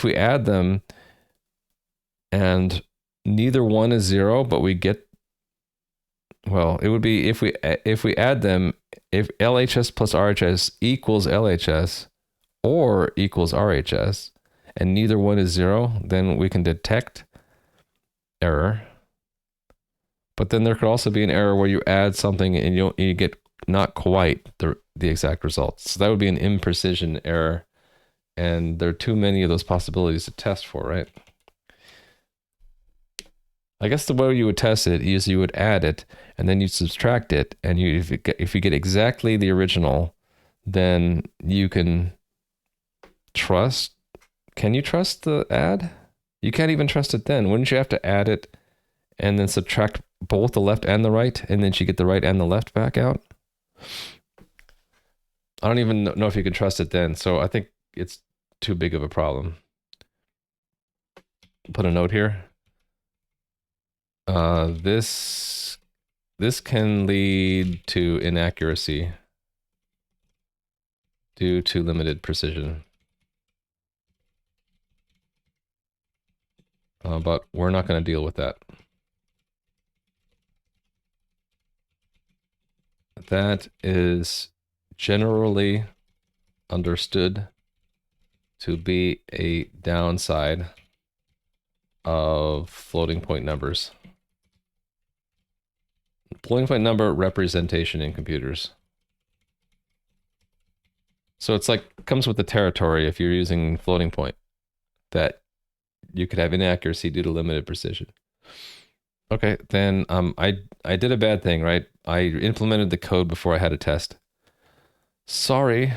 we add them and neither one is 0, but we get, well, it would be if we add them, if LHS plus RHS equals LHS or equals RHS, and neither one is 0, then we can detect error. But then there could also be an error where you add something and you get not quite the exact results. So that would be an imprecision error, and there are too many of those possibilities to test for, right? I guess the way you would test it is you would add it and then you subtract it, and if you get exactly the original, then you can trust. Can you trust the add? You can't even trust it then. Wouldn't you have to add it and then subtract both the left and the right, and then you get the right and the left back out? I don't even know if you can trust it then, so I think it's too big of a problem. Put a note here. This can lead to inaccuracy due to limited precision. But we're not going to deal with that. That is generally understood to be a downside of floating point numbers. Floating point number representation in computers. So it's like, comes with the territory if you're using floating point, that you could have inaccuracy due to limited precision. Okay, then I did a bad thing, right? I implemented the code before I had a test. Sorry.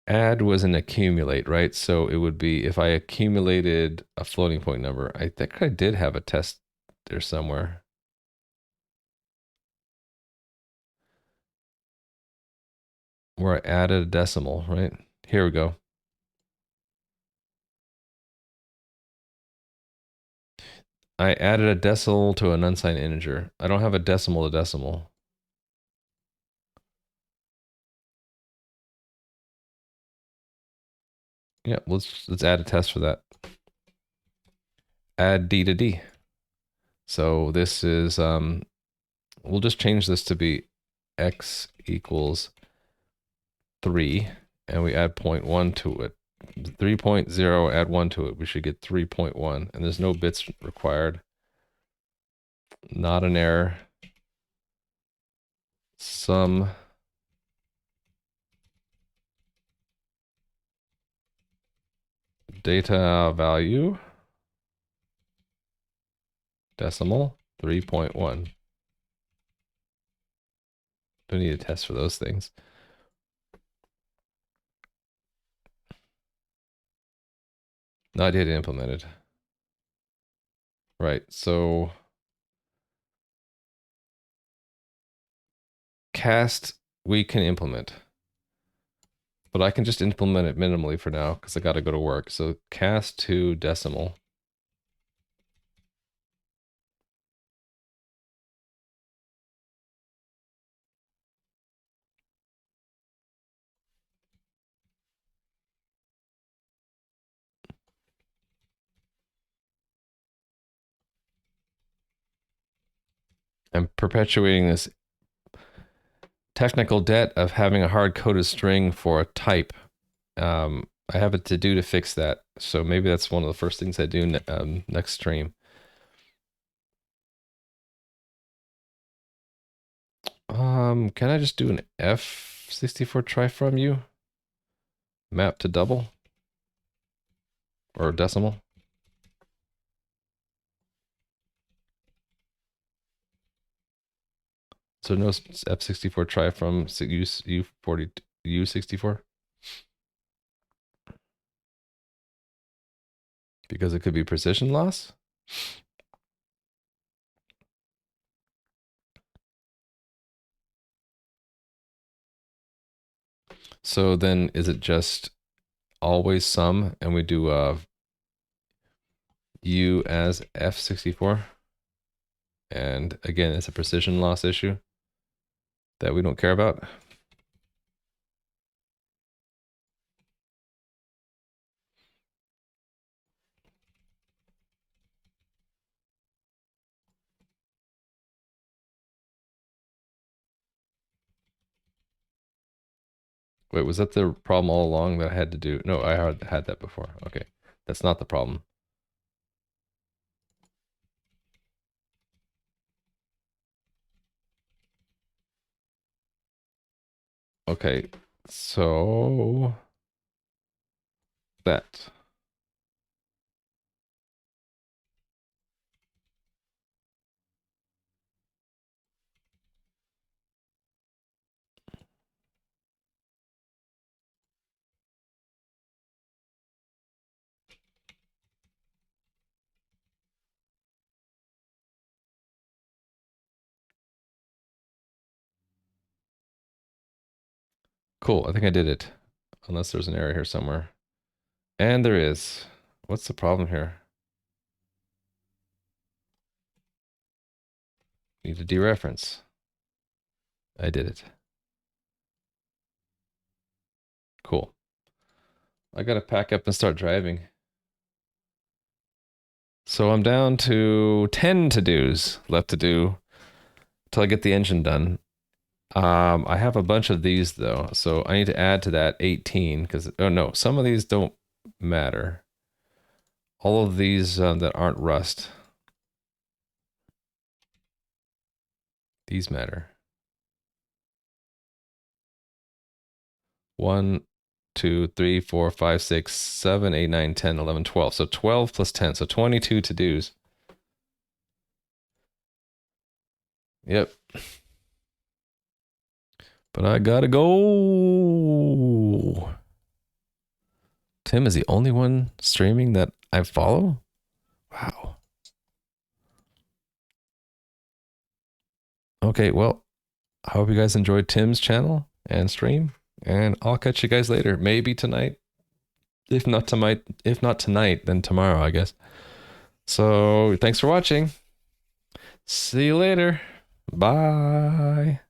Add was an accumulate, right? So it would be if I accumulated a floating point number. I think I did have a test there somewhere. Where I added a decimal, right? Here we go. I added a decimal to an unsigned integer. I don't have a decimal to decimal. Yeah, let's add a test for that. Add D to D. So this is we'll just change this to be x equals 3, and we add 0.1 to it. 3.0, add 1 to it. We should get 3.1, and there's no bits required. Not an error. Sum data value decimal 3.1. Don't need a test for those things. Not yet implemented. Right, so cast we can implement, but I can just implement it minimally for now because I got to go to work. So cast to decimal. I'm perpetuating this technical debt of having a hard-coded string for a type. I have a to-do to fix that, so maybe that's one of the first things I do next stream. Can I just do an F64 try from you? Map to double? Or decimal? So no F64 try from U40 U64? Because it could be precision loss? So then is it just always sum and we do U as F64? And again, it's a precision loss issue that we don't care about. Wait, was that the problem all along that I had to do? No, I had that before. Okay, that's not the problem. Okay, so that. Cool, I think I did it. Unless there's an error here somewhere. And there is. What's the problem here? Need a dereference. I did it. Cool. I gotta pack up and start driving. So I'm down to 10 to-dos left to do till I get the engine done. I have a bunch of these though, so I need to add to that 18 because, oh no, some of these don't matter. All of these that aren't Rust, these matter. 1, 2, 3, 4, 5, 6, 7, 8, 9, 10, 11, 12. So 12 plus 10, so 22 to-dos. Yep. But I gotta go. Tim is the only one streaming that I follow? Wow. Okay, well, I hope you guys enjoyed Tim's channel and stream, and I'll catch you guys later. Maybe tonight. If not tonight, then tomorrow, I guess. So, thanks for watching. See you later. Bye.